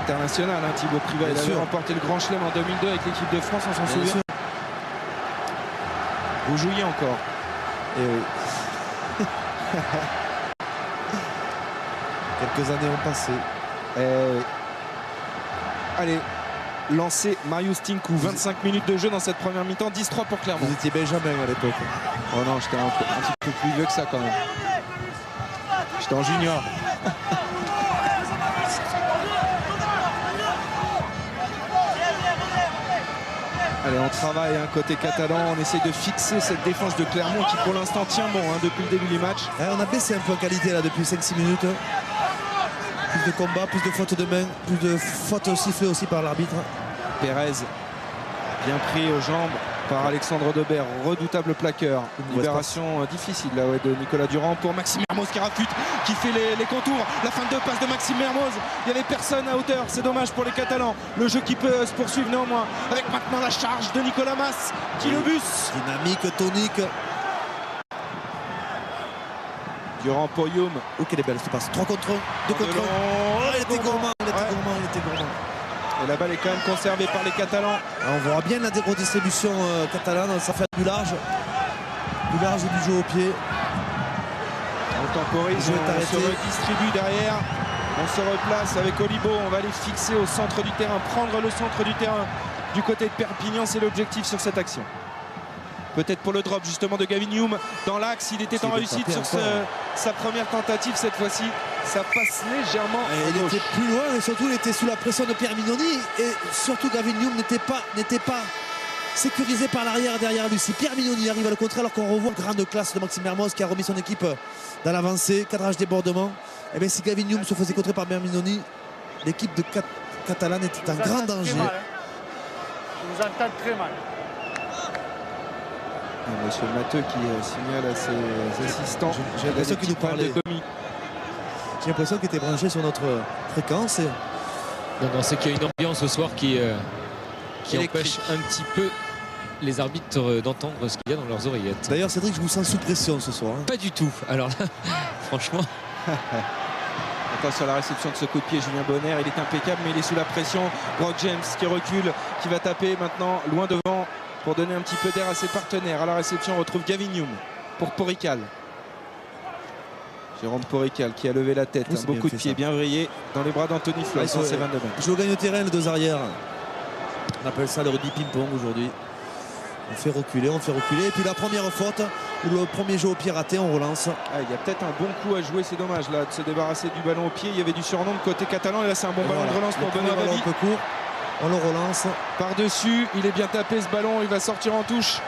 internationale. Thibaut Privat, il avait remporté le Grand Chelem en 2002 avec l'équipe de France, on s'en souvient. Vous jouiez encore. Et oui. Quelques années ont passé. Allez, lancé Marius Tinkou. 25 minutes de jeu dans cette première mi-temps. 10-3 pour Clermont. Vous étiez Benjamin à l'époque. Oh non, j'étais un petit peu plus vieux que ça quand même. J'étais en junior. Allez, on travaille côté catalan, on essaye de fixer cette défense de Clermont qui pour l'instant tient bon depuis le début du match. On a baissé un peu en qualité là depuis 5-6 minutes. Plus de combat, plus de fautes de main, plus de fautes sifflées aussi par l'arbitre. Pérez, bien pris aux jambes par Alexandre Debert, redoutable plaqueur. Une libération difficile là, de Nicolas Durand pour Maxime Mermoz qui rafute, qui fait les contours. La fin de deux passes de Maxime Mermoz. Il n'y avait personne à hauteur, c'est dommage pour les Catalans. Le jeu qui peut se poursuivre néanmoins. Avec maintenant la charge de Nicolas Mas qui le bus. Dynamique, tonique. Durand pour Youm. Oh, quelle est belle cette passe. 3 contre 1, 2 contre 1. Il était gourmand, il était gourmand. Et la balle est quand même conservée par les Catalans. On voit bien la redistribution catalane, ça fait du large du jeu au pied. On temporise, on se redistribue derrière. On se replace avec Olibo, on va aller fixer au centre du terrain, prendre le centre du terrain du côté de Perpignan, c'est l'objectif sur cette action. Peut-être pour le drop justement de Gavin Hume dans l'axe, il était en réussite sur sa première tentative cette fois-ci. Ça passe légèrement. Il était plus loin et surtout il était sous la pression de Pierre Mignoni et surtout Gavin Hume n'était pas sécurisé par l'arrière derrière lui. Si Pierre Mignoni arrive à le contrer alors qu'on revoit grande classe de Maxime Mermoz qui a remis son équipe dans l'avancée, cadrage débordement, et bien si Gavin Hume se faisait contrer par Pierre Mignoni, l'équipe de catalane était en grand danger. Je vous entends très mal. Monsieur Matteux qui signale à ses assistants. J'ai l'impression qu'il nous parlait. J'ai l'impression qu'il était branché sur notre fréquence. Non, c'est qu'il y a une ambiance ce soir qui empêche un petit peu les arbitres d'entendre ce qu'il y a dans leurs oreillettes. D'ailleurs, Cédric, je vous sens sous pression ce soir. Pas du tout. Alors là, franchement. Attention à la réception de ce coup de pied, Julien Bonner, il est impeccable, mais il est sous la pression. Brock James qui recule, qui va taper maintenant loin devant pour donner un petit peu d'air à ses partenaires. À la réception, on retrouve Gavin Hume pour Porical. Jérôme Porical qui a levé la tête. Oui, Un c'est beau bien coup de fait, pied ça. bien vrillé dans les bras d'Anthony Floyd dans ses 22 mètres. Ils jouent au gagne-terrain, les deux arrières. On appelle ça le rugby ping-pong aujourd'hui. On fait reculer. Et puis la première faute, ou le premier jeu au pied raté, on relance. Ah, il y a peut-être un bon coup à jouer, c'est dommage là de se débarrasser du ballon au pied. Il y avait du surnombre côté catalan et là c'est un bon ballon de relance pour Benoît ballon Babi. un peu court. On le relance. Par-dessus, il est bien tapé ce ballon, il va sortir en touche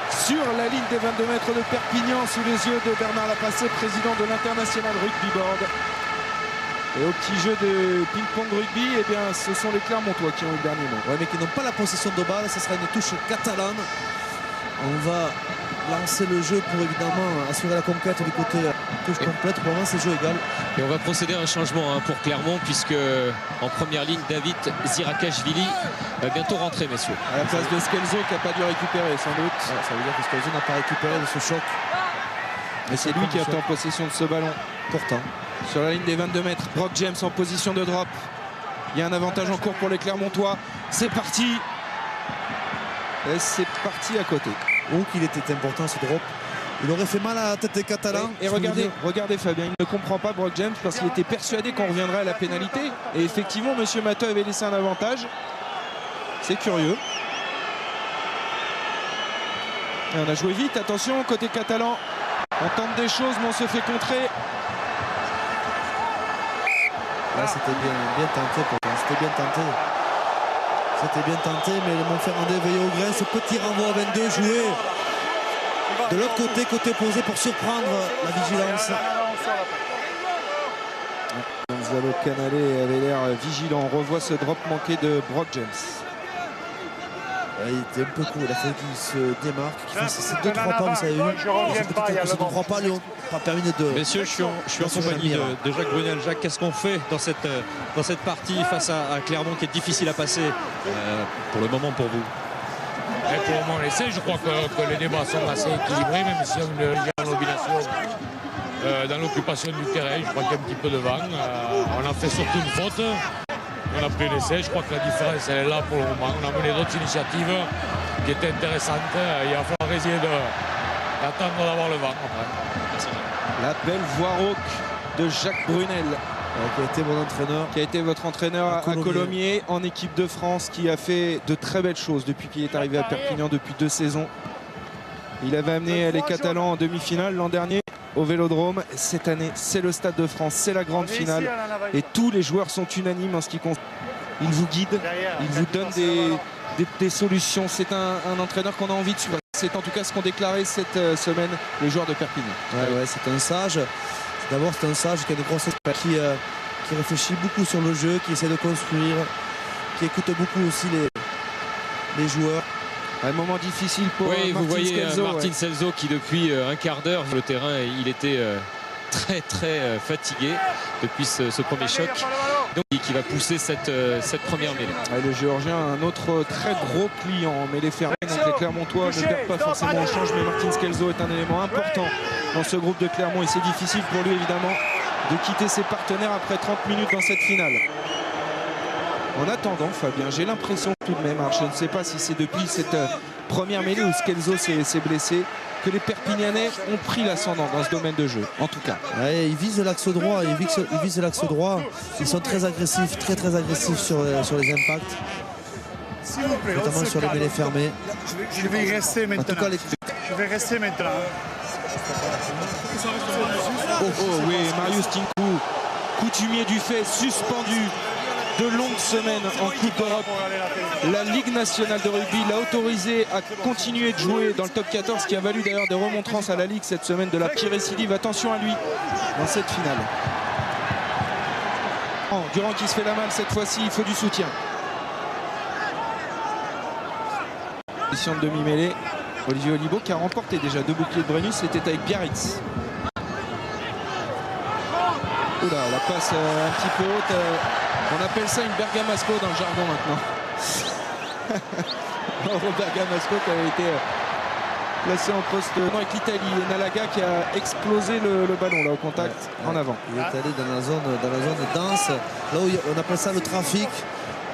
sur la ligne des 22 mètres de Perpignan sous les yeux de Bernard Lapassé, président de l'International Rugby Board. Et au petit jeu de ping-pong rugby, eh bien, ce sont les Clermontois qui ont eu le dernier mot. Ouais, mais qui n'ont pas la possession de balle, ce sera une touche catalane. On va lancer le jeu pour évidemment assurer la conquête du côté touche complète. Pour le moment, c'est jeu égal. Et on va procéder à un changement pour Clermont, puisque en première ligne, David Zirakashvili va bientôt rentrer, messieurs. À la place de Skelzo qui n'a pas dû récupérer sans doute. Ouais, ça veut dire que Skelzo n'a pas récupéré de ce choc. Mais c'est lui qui est en possession de ce ballon. Pourtant. Sur la ligne des 22 mètres, Brock James en position de drop. Il y a un avantage en cours pour les Clermontois. C'est parti. Et c'est parti à côté. Oh, qu'il était important ce drop. Il aurait fait mal à la tête des Catalans. Et regardez Fabien, il ne comprend pas Brock James parce qu'il était persuadé qu'on reviendrait à la pénalité. Et effectivement, monsieur Matteux avait laissé un avantage. C'est curieux. Et on a joué vite, attention, côté catalan. On tente des choses, mais on se fait contrer. Là, c'était bien tenté pourtant. C'était bien tenté, mais le Montferrandais veillait au grain. Ce petit renvoi à 22 joué de l'autre côté opposé pour surprendre la vigilance. Gonzalo Canale avait l'air vigilant. On revoit ce drop manqué de Brock James. Il était un peu court, il a fallu qu'il se démarque, qu'il fasse ces 2-3 pas, vous savez, ces 2-3 pas lui ont pas permis de... Messieurs, je suis en compagnie de Jacques Brunel. Jacques, qu'est-ce qu'on fait dans cette partie face à Clermont qui est difficile à passer pour le moment pour vous? Et pour le moment, on essaie. Je crois que les débats sont assez équilibrés, même si on est en domination dans l'occupation du terrain. Je crois qu'il y a un petit peu de vent. On a fait surtout une faute. On a pris l'essai. Je crois que la différence, elle est là pour le moment. On a mené d'autres initiatives qui étaient intéressantes. Il va falloir essayer d'attendre d'avoir le vent après. La belle voix rauque de Jacques Brunel. Qui a été mon entraîneur. Qui a été votre entraîneur à Colomiers en équipe de France, qui a fait de très belles choses depuis qu'il est arrivé à Perpignan depuis 2 saisons. Il avait amené les Catalans en demi-finale l'an dernier au Vélodrome. Cette année, c'est le Stade de France, c'est la grande finale. Et tous les joueurs sont unanimes en ce qui concerne. Il vous guide, il vous donne des solutions. C'est un entraîneur qu'on a envie de suivre. C'est en tout cas ce qu'ont déclaré cette semaine les joueurs de Perpignan. Ouais, c'est un sage. D'abord, c'est un sage qui a une grosse expérience, qui réfléchit beaucoup sur le jeu, qui essaie de construire, qui écoute beaucoup aussi les joueurs. Un moment difficile pour Martin vous voyez Skelzo, Martin Skelzo qui depuis un quart d'heure sur le terrain, il était très fatigué depuis ce premier choc. Donc qui va pousser cette première mêlée. Le Géorgien a un autre très gros client en mêlée fermée. Donc les Clermontois ne perdent pas forcément au change, mais Martin Skelzo est un élément important dans ce groupe de Clermont et c'est difficile pour lui évidemment de quitter ses partenaires après 30 minutes dans cette finale. En attendant, Fabien, j'ai l'impression tout de même, alors je ne sais pas si c'est depuis cette première mêlée où Skelzo s'est blessé, que les Perpignanais ont pris l'ascendant dans ce domaine de jeu, en tout cas. Ouais, ils visent l'axe droit, ils sont très agressifs, très agressifs sur les impacts. S'il vous plaît, notamment sur les mêlées fermées. Je vais y rester maintenant. En tout cas, je vais rester maintenant. Oui, Marius Tinkou, coutumier du fait, suspendu de longues semaines en Coupe d'Europe. La Ligue nationale de rugby l'a autorisé à continuer de jouer dans le top 14, qui a valu d'ailleurs des remontrances à la Ligue cette semaine de la pire récidive. Attention à lui dans cette finale. Durand qui se fait la malle cette fois-ci, il faut du soutien. Position de demi-mêlée. Olivier Olibo qui a remporté déjà 2 boucliers de Brennus, c'était avec Biarritz. Oula, la passe un petit peu haute. On appelle ça une Bergamasco dans le jargon maintenant. Bergamasco qui avait été placé en poste avec l'Italie et Nalaga qui a explosé le ballon là au contact en avant. Il est allé dans la zone dense, là où on appelle ça le trafic,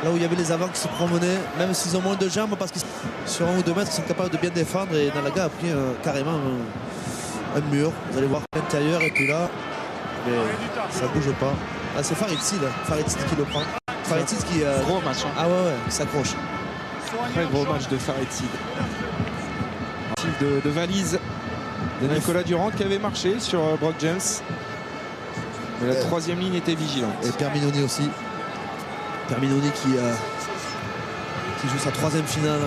là où il y avait les avants qui se promenaient, même s'ils ont moins de jambes parce que sur 1 ou 2 mètres ils sont capables de bien défendre et Nalaga a pris carrément un mur. Vous allez voir à l'intérieur et puis là mais ça bouge pas. Ah, c'est Farid Sid qui le prend. Farid Sid qui. Gros match. Hein. Ah ouais, il s'accroche. Très gros match de Farid Sid. De valise de Nicolas Durand qui avait marché sur Brock James. Mais la troisième ligne était vigilante. Et Perminoni aussi. Perminoni qui joue sa troisième finale.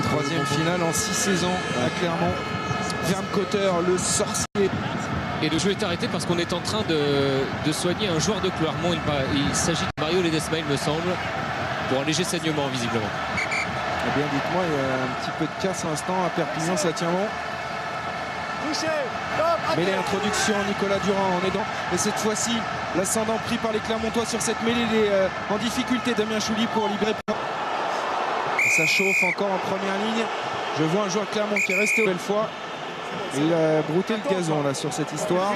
Troisième finale en 6 saisons à Clermont. Verne Cotter, le sorcier. Et le jeu est arrêté parce qu'on est en train de soigner un joueur de Clermont. Il s'agit de Mario Ledesma, il me semble, pour un léger saignement visiblement. Eh bien, dites-moi, il y a un petit peu de casse à l'instant à Perpignan, ça tient bon. Mais l'introduction, Nicolas Durand en aidant. Et cette fois-ci, l'ascendant pris par les Clermontois sur cette mêlée. Il est en difficulté, Damien Chouli, pour libérer. Ça chauffe encore en première ligne. Je vois un joueur Clermont qui est resté une belle fois. Il a brouté le gazon là sur cette histoire.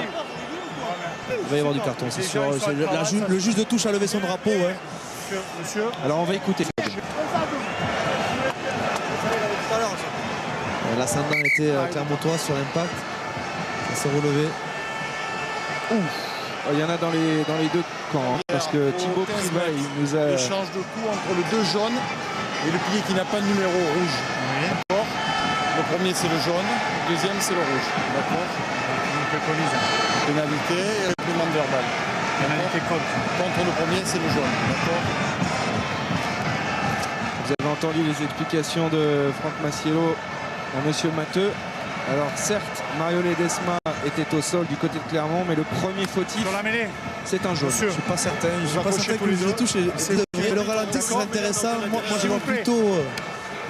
Il va y avoir du carton, c'est sûr. Le juge de touche a levé son drapeau. Ouais. Alors on va écouter. L'ascendant était Clermontois sur l'impact. Ça s'est relevé. Il y en a dans les deux camps. Hein, parce que Thibaut Priva, il nous a. Échange de coups entre le 2 jaune et le pilier qui n'a pas de numéro rouge. D'accord. Le premier c'est le jaune, le deuxième c'est le rouge. D'accord. Pénalité et réprimande verbale. Pénalité contre le premier c'est le jaune. D'accord. Vous avez entendu les explications de Franck Massiello à Monsieur Matteux. Alors certes, Mario Ledesma était au sol du côté de Clermont, mais le premier fautif, c'est un jaune. Je ne suis pas certain. Je suis pas certain que le touche le ralenti, c'est intéressant. Moi, je vois plutôt.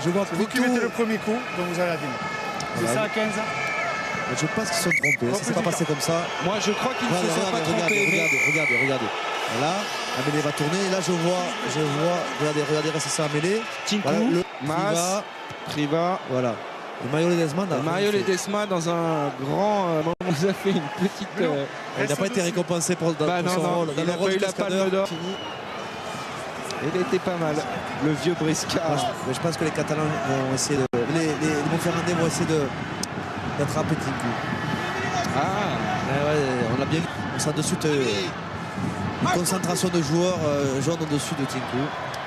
Vous qui mettez le premier coup, donc vous allez la dîner. C'est ça à 15 ans. Je pense qu'ils sont trompés. Ça ne s'est pas passé comme ça. Moi, je crois qu'ils ne se sont pas trompés. Regardez. Là, la mêlée va tourner. Et là, je vois. Regardez, c'est ça, la mêlée. Tinkou, voilà, Mas, Priva. Voilà. Et Mario Ledesma dans un grand moment nous a fait une petite. Il n'a pas été récompensé pour son rôle. Il n'a pas eu la palme d'or. Il était pas mal, le vieux Briscard. Je pense que les Catalans vont essayer de. Les Montferrandais vont essayer d'attraper Tinkou. On l'a bien vu. On sent de suite une concentration de joueurs jaunes au-dessus de Tinkou.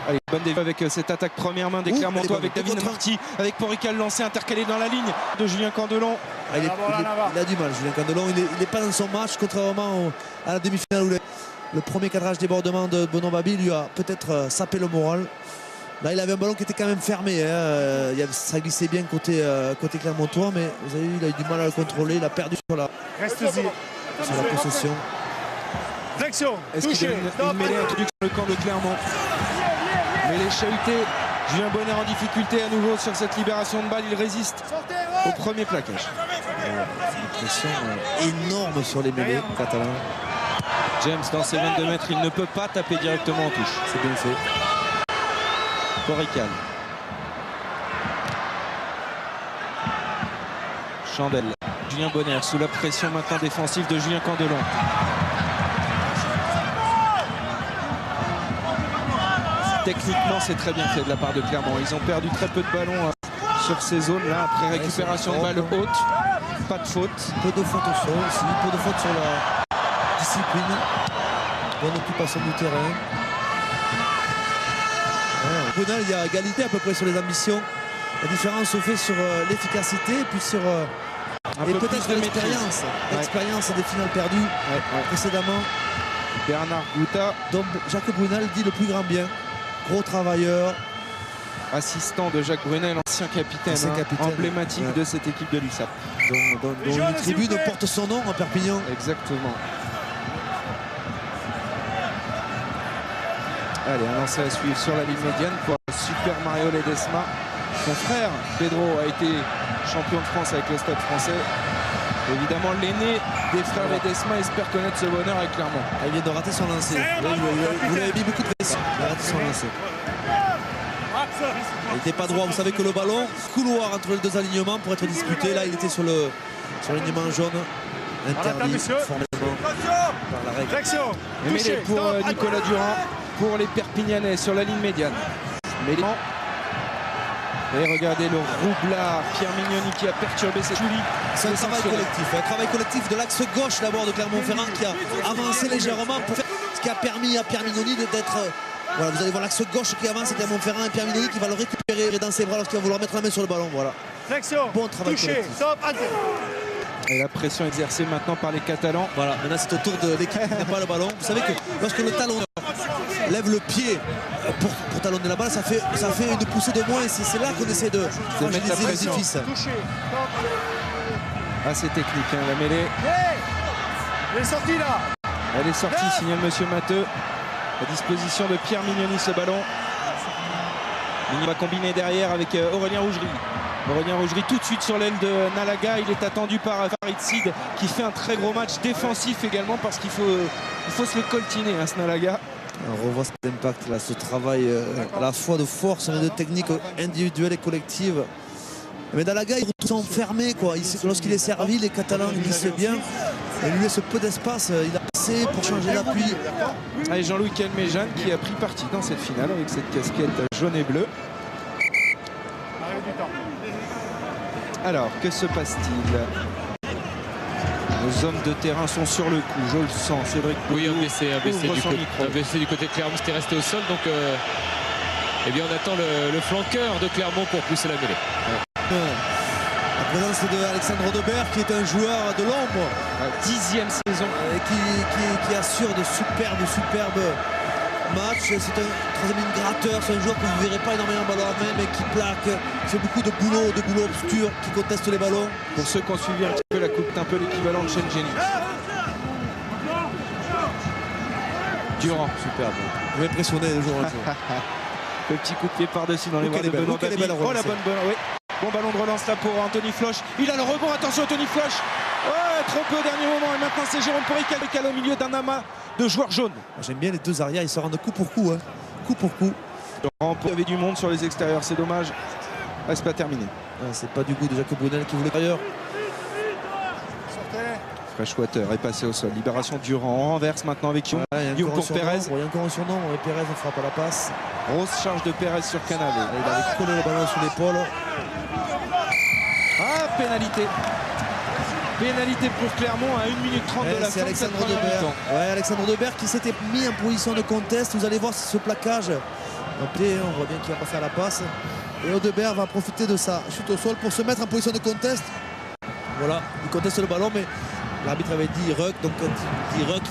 Allez, bonne défense avec cette attaque première main des Clermontois avec David Marty, avec Porical lancé, intercalé dans la ligne de Julien Candelon. Il a du mal, Julien Candelon. Il n'est pas dans son match, contrairement à la demi-finale où le premier cadrage débordement de Benoît Babi lui a peut-être sapé le moral. Là, il avait un ballon qui était quand même fermé. Hein. Ça glissait bien côté Clermontois, mais vous avez vu, il a eu du mal à le contrôler. Il a perdu sur la possession. Est-ce qu'il y a une mêlée introduite sur le camp de Clermont? Mais les chahutés, Julien Bonner en difficulté à nouveau sur cette libération de balle. Il résiste au premier plaquage. Une pression énorme sur les mêlées catalans. James dans ses 22 mètres, il ne peut pas taper directement en touche. C'est bien fait. Porical. Chandelle. Julien Bonner sous la pression maintenant défensive de Julien Candelon. Techniquement, c'est très bien fait de la part de Clermont. Ils ont perdu très peu de ballons sur ces zones-là après récupération de balles hautes. Pas de faute. Peu de fautes au sol aussi. Peu de fautes sur la discipline. Bonne occupation du terrain. Brunel, il y a égalité à peu près sur les ambitions. La différence se fait sur l'efficacité et puis sur et peut-être l'expérience. L'expérience des finales perdues précédemment. Bernard Gouta. Donc Jacques Brunel dit le plus grand bien. Gros travailleur. Assistant de Jacques Brunel, ancien capitaine, emblématique de cette équipe de l'USAP. Dont une tribune porte son nom à Perpignan. Exactement. Allez, un lancer à suivre sur la ligne médiane pour Super Mario Ledesma. Son frère Pedro a été champion de France avec le Stade français. Évidemment, l'aîné des frères Ledesma espère connaître ce bonheur avec Clermont. Il vient de rater son lancer. Vous l'avez mis beaucoup de pression. Il a raté son lancer. Il n'était pas droit. Vous savez que le ballon, couloir entre les deux alignements pour être disputé. Là, il était sur l'alignement jaune. Interdit formellement par la règle. Et mêlée pour Nicolas Durand, pour les Perpignanais sur la ligne médiane. Et regardez le roublard, Pierre Mignoni qui a perturbé cette Julie. C'est un travail collectif, un travail collectif de l'axe gauche d'abord de Clermont-Ferrand qui a avancé légèrement pour faire ce qui a permis à Pierre Mignoni d'être. Voilà, vous allez voir l'axe gauche qui avance, c'est Clermont-Ferrand et Pierre Mignoni qui va le récupérer dans ses bras lorsqu'il va vouloir mettre la main sur le ballon. Voilà. Bon travail collectif. Et la pression exercée maintenant par les Catalans. Voilà, maintenant c'est au tour de l'équipe qui n'a pas le ballon. Vous savez que lorsque le talonneur lève le pied pour talonner la balle, ça fait une poussée de moins. C'est là qu'on essaie de fragiliser l'édifice. Assez technique, hein, la mêlée. Elle est sortie là. Elle est sortie, signale Monsieur Matteux. À disposition de Pierre Mignoni ce ballon. Il va combiner derrière avec Aurélien Rougerie. Aurélien Rougerie tout de suite sur l'aile de Nalaga. Il est attendu par Farid Sid qui fait un très gros match défensif également parce qu'il faut se le coltiner, hein, ce Nalaga. On revoit cet impact là, ce travail à la fois de force et de technique individuelle et collective. Mais Nalaga il est enfermé quoi. Lorsqu'il est servi, les Catalans glissent bien. Et lui laisse peu d'espace. Il a passé pour changer l'appui. Allez, Jean-Louis Kelméjean qui a pris parti dans cette finale avec cette casquette jaune et bleue. Alors, que se passe-t-il? Nos hommes de terrain sont sur le coup, je le sens. Cédric Oui, Poutou un BC du côté de Clermont, c'était resté au sol. Donc, eh bien, on attend le flanqueur de Clermont pour pousser la mêlée. La présence de Alexandre Debert qui est un joueur de l'ombre. 10e saison. Qui assure de superbes matchs. C'est un troisième ligne gratteur. C'est un joueur que vous ne verrez pas énormément ballon à main, mais qui plaque. Il fait beaucoup de boulot obscur, qui conteste les ballons. Pour ceux qui ont suivi un petit peu la coupe, c'est un peu l'équivalent de Shenzhen. Durand. Superbe. Vous m'impressionnez le jour. Le petit coup de pied par-dessus dans les bras de Benoît Papy. Oh la bonne balle, oui. Bon ballon de relance là pour Anthony Floch. Il a le rebond, attention Anthony Floch. Ouais, trop peu au dernier moment. Et maintenant c'est Jérôme Porical au milieu d'un amas de joueurs jaunes. J'aime bien les deux arrières, ils se rendent coup pour coup. Hein. Coup pour coup. Il y avait du monde sur les extérieurs, c'est dommage. Ah, c'est pas terminé. C'est pas du goût de Jacques Brunel qui voulait ailleurs. Freshwater est passé au sol. Libération Durand. On renverse maintenant avec Young. Young pour Pérez. Il y a encore un surnom. Pérez ne frappe à la passe. Grosse charge de Pérez sur Canavé. Il avait collé le ballon sous l'épaule. Ah, pénalité. Pénalité pour Clermont à 1 minute 30 de la fin de cette première mi-temps. Ouais, Alexandre Debert qui s'était mis en position de contest. Vous allez voir ce plaquage. On voit bien qu'il va pas faire la passe. Et Audebert va profiter de sa chute au sol pour se mettre en position de contest. Voilà, il conteste le ballon, mais l'arbitre avait dit ruck. Donc quand il dit ruck,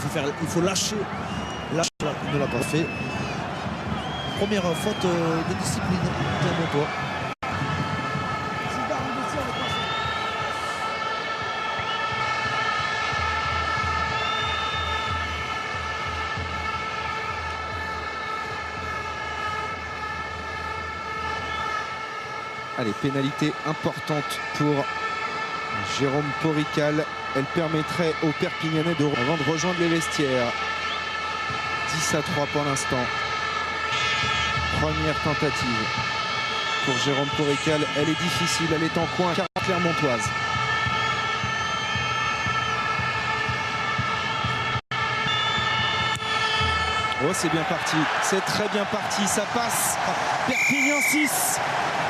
il faut lâcher. Il ne l'a pas fait. Première faute de discipline. Clermontois. Allez, pénalité importante pour Jérôme Porical. Elle permettrait aux Perpignanais avant de rejoindre les vestiaires. 10-3 pour l'instant. Première tentative pour Jérôme Porical. Elle est difficile, elle est en coin, clermontoise. Oh, c'est bien parti, c'est très bien parti, ça passe. Perpignan 6,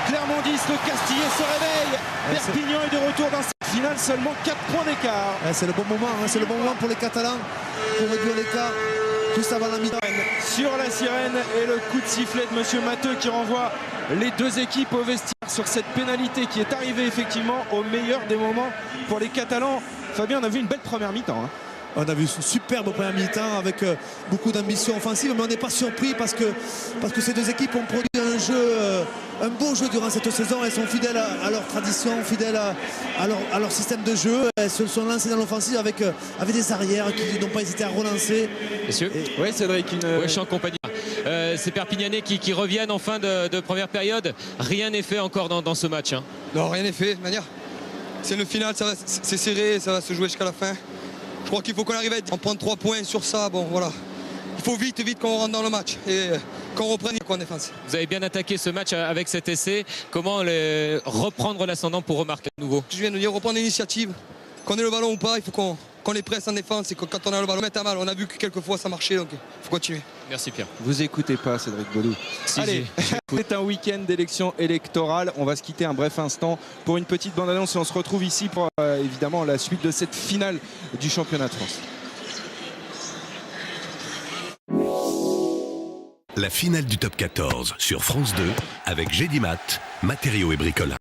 Clermont 10, le Castillet se réveille. Perpignan est de retour dans cette finale, seulement 4 points d'écart. C'est le bon moment, c'est le bon moment pour les Catalans pour réduire l'écart juste avant la mi-temps. Sur la sirène et le coup de sifflet de Monsieur Matteux qui renvoie les deux équipes au vestiaire sur cette pénalité qui est arrivée effectivement au meilleur des moments pour les Catalans. Fabien, on a vu une belle première mi-temps. On a vu une superbe première mi-temps avec beaucoup d'ambition offensive, mais on n'est pas surpris parce que ces deux équipes ont produit un beau jeu durant cette saison. Elles sont fidèles à leur tradition, fidèles à leur système de jeu. Elles se sont lancées dans l'offensive avec des arrières qui n'ont pas hésité à relancer. Messieurs, oui, Cédric, oui, je suis en compagnie. Ces Perpignanais qui reviennent en fin de première période. Rien n'est fait encore dans ce match. Non, rien n'est fait. De manière, c'est une finale, c'est serré, ça va se jouer jusqu'à la fin. Je crois qu'il faut qu'on arrive à prendre 3 points sur ça. Bon, voilà. Il faut vite qu'on rentre dans le match et qu'on reprenne en défense. Vous avez bien attaqué ce match avec cet essai. Comment reprendre l'ascendant pour remarquer à nouveau? Je viens de dire, reprendre l'initiative. Qu'on ait le ballon ou pas, il faut qu'on qu'on les presse en défense et que quand on a le ballon, on met à mal. On a vu que quelques fois ça marchait, donc il faut continuer. Merci Pierre. Vous écoutez pas Cédric Baudou. Si, Allez, c'est un week-end d'élection électorale. On va se quitter un bref instant pour une petite bande-annonce et on se retrouve ici pour évidemment la suite de cette finale du championnat de France. La finale du top 14 sur France 2 avec Gédimat, matériaux et bricolage.